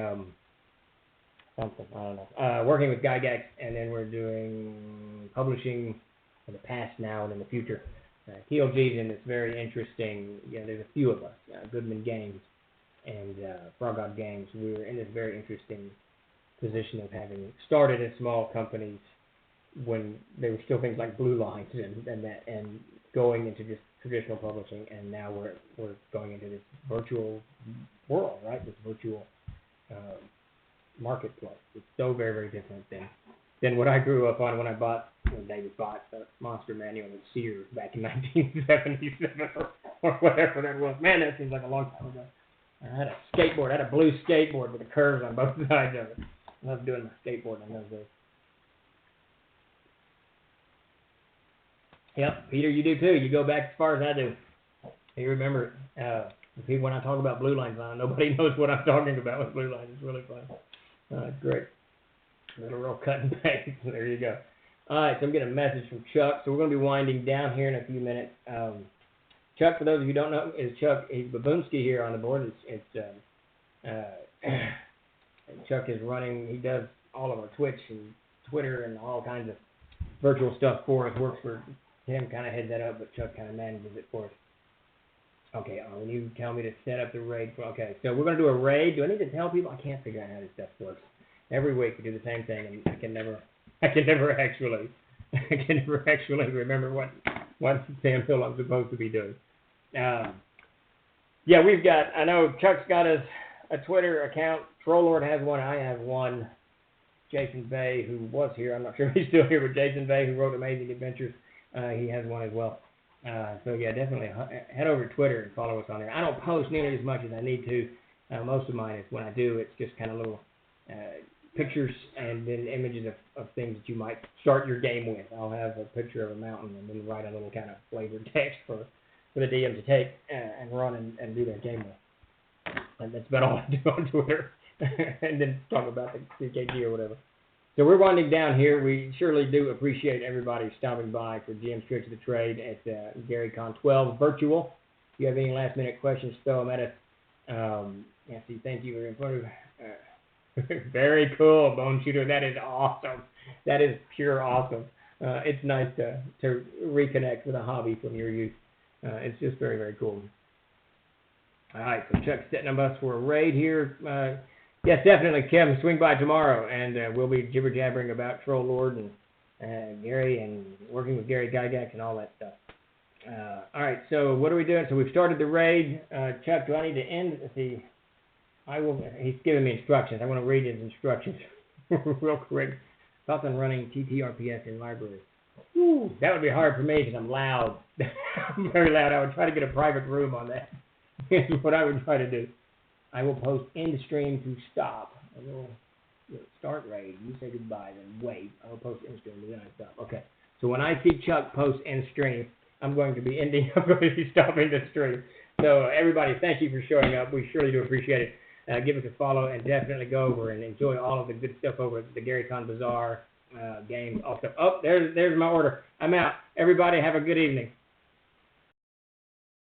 something, I don't know. Working with Gygax, and then we're doing publishing in the past, now, and in the future. TLG's in this very interesting, there's a few of us, Goodman Games and Frog God Games. We're in this very interesting position of having started as small companies when there were still things like Blue Lines and going into just traditional publishing, and now we're going into this virtual world, right? This virtual marketplace. It's so very, very different than what I grew up on when I bought, when David bought the Monster Manual with Sears back in 1977 or whatever that was. Man, that seems like a long time ago. I had a skateboard. I had a blue skateboard with the curves on both sides of it. I was doing my skateboarding in those days. Yep, Peter, you do too. You go back as far as I do. You remember it. When I talk about blue lines, nobody knows what I'm talking about with blue lines. It's really fun. It's great. Little real cut and paste. There you go. All right, so I'm getting a message from Chuck. So we're going to be winding down here in a few minutes. Chuck, for those of you who don't know, is Chuck. He's Babunski here on the board. Chuck is running. He does all of our Twitch and Twitter and all kinds of virtual stuff for us. Works for Tim, kind of heads that up, but Chuck kind of manages it for us. Okay, when you tell me to set up the raid. Okay, so we're going to do a raid. Do I need to tell people? I can't figure out how this stuff works. Every week we do the same thing, and I can never actually remember what Sam Hill I'm supposed to be doing. Yeah, we've got. I know Chuck's got a Twitter account. Trollzah has one. I have one. Jason Bay, who was here, I'm not sure if he's still here, but Jason Bay, who wrote Amazing Adventures, he has one as well. So yeah, definitely head over to Twitter and follow us on there. I don't post nearly as much as I need to. Most of mine is, when I do, it's just kind of little pictures and then images of things that you might start your game with. I'll have a picture of a mountain and then write a little kind of flavored text for the DM to take and run and do their game with. And that's about all I do on Twitter. And then talk about the CKG or whatever. So we're winding down here. We surely do appreciate everybody stopping by for GM's Tricks of the Trade at 𝐆𝐌 𝐓𝐫𝐢𝐜𝐤𝐬 virtual. If you have any last minute questions, throw them at us. Nancy, thank you very much. Very cool, Bone Shooter. That is awesome. That is pure awesome. It's nice to reconnect with a hobby from your youth. It's just very, very cool. All right, so Chuck's setting up us for a raid here. Yes, definitely, Kim. Swing by tomorrow, and we'll be jibber-jabbering about Troll Lord and Gary and working with 𝐆𝐌 𝐓𝐫𝐢𝐜𝐤𝐬 and all that stuff. All right, so what are we doing? So we've started the raid. Chuck, do I need to end? Let's see. He's giving me instructions. I want to read his instructions real quick. Thoughts on running TTRPS in libraries. Ooh, that would be hard for me because I'm loud. I'm very loud. I would try to get a private room on that. Is what I would try to do. I will post end stream to stop. I will start raid. You say goodbye, then wait. I will post end stream, then I stop. Okay. So when I see Chuck post end stream, I'm going to be stopping the stream. So everybody, thank you for showing up. We surely do appreciate it. Give us a follow and definitely go over and enjoy all of the good stuff over at the GaryCon Bazaar games. Also, oh, there's my order. I'm out. Everybody have a good evening.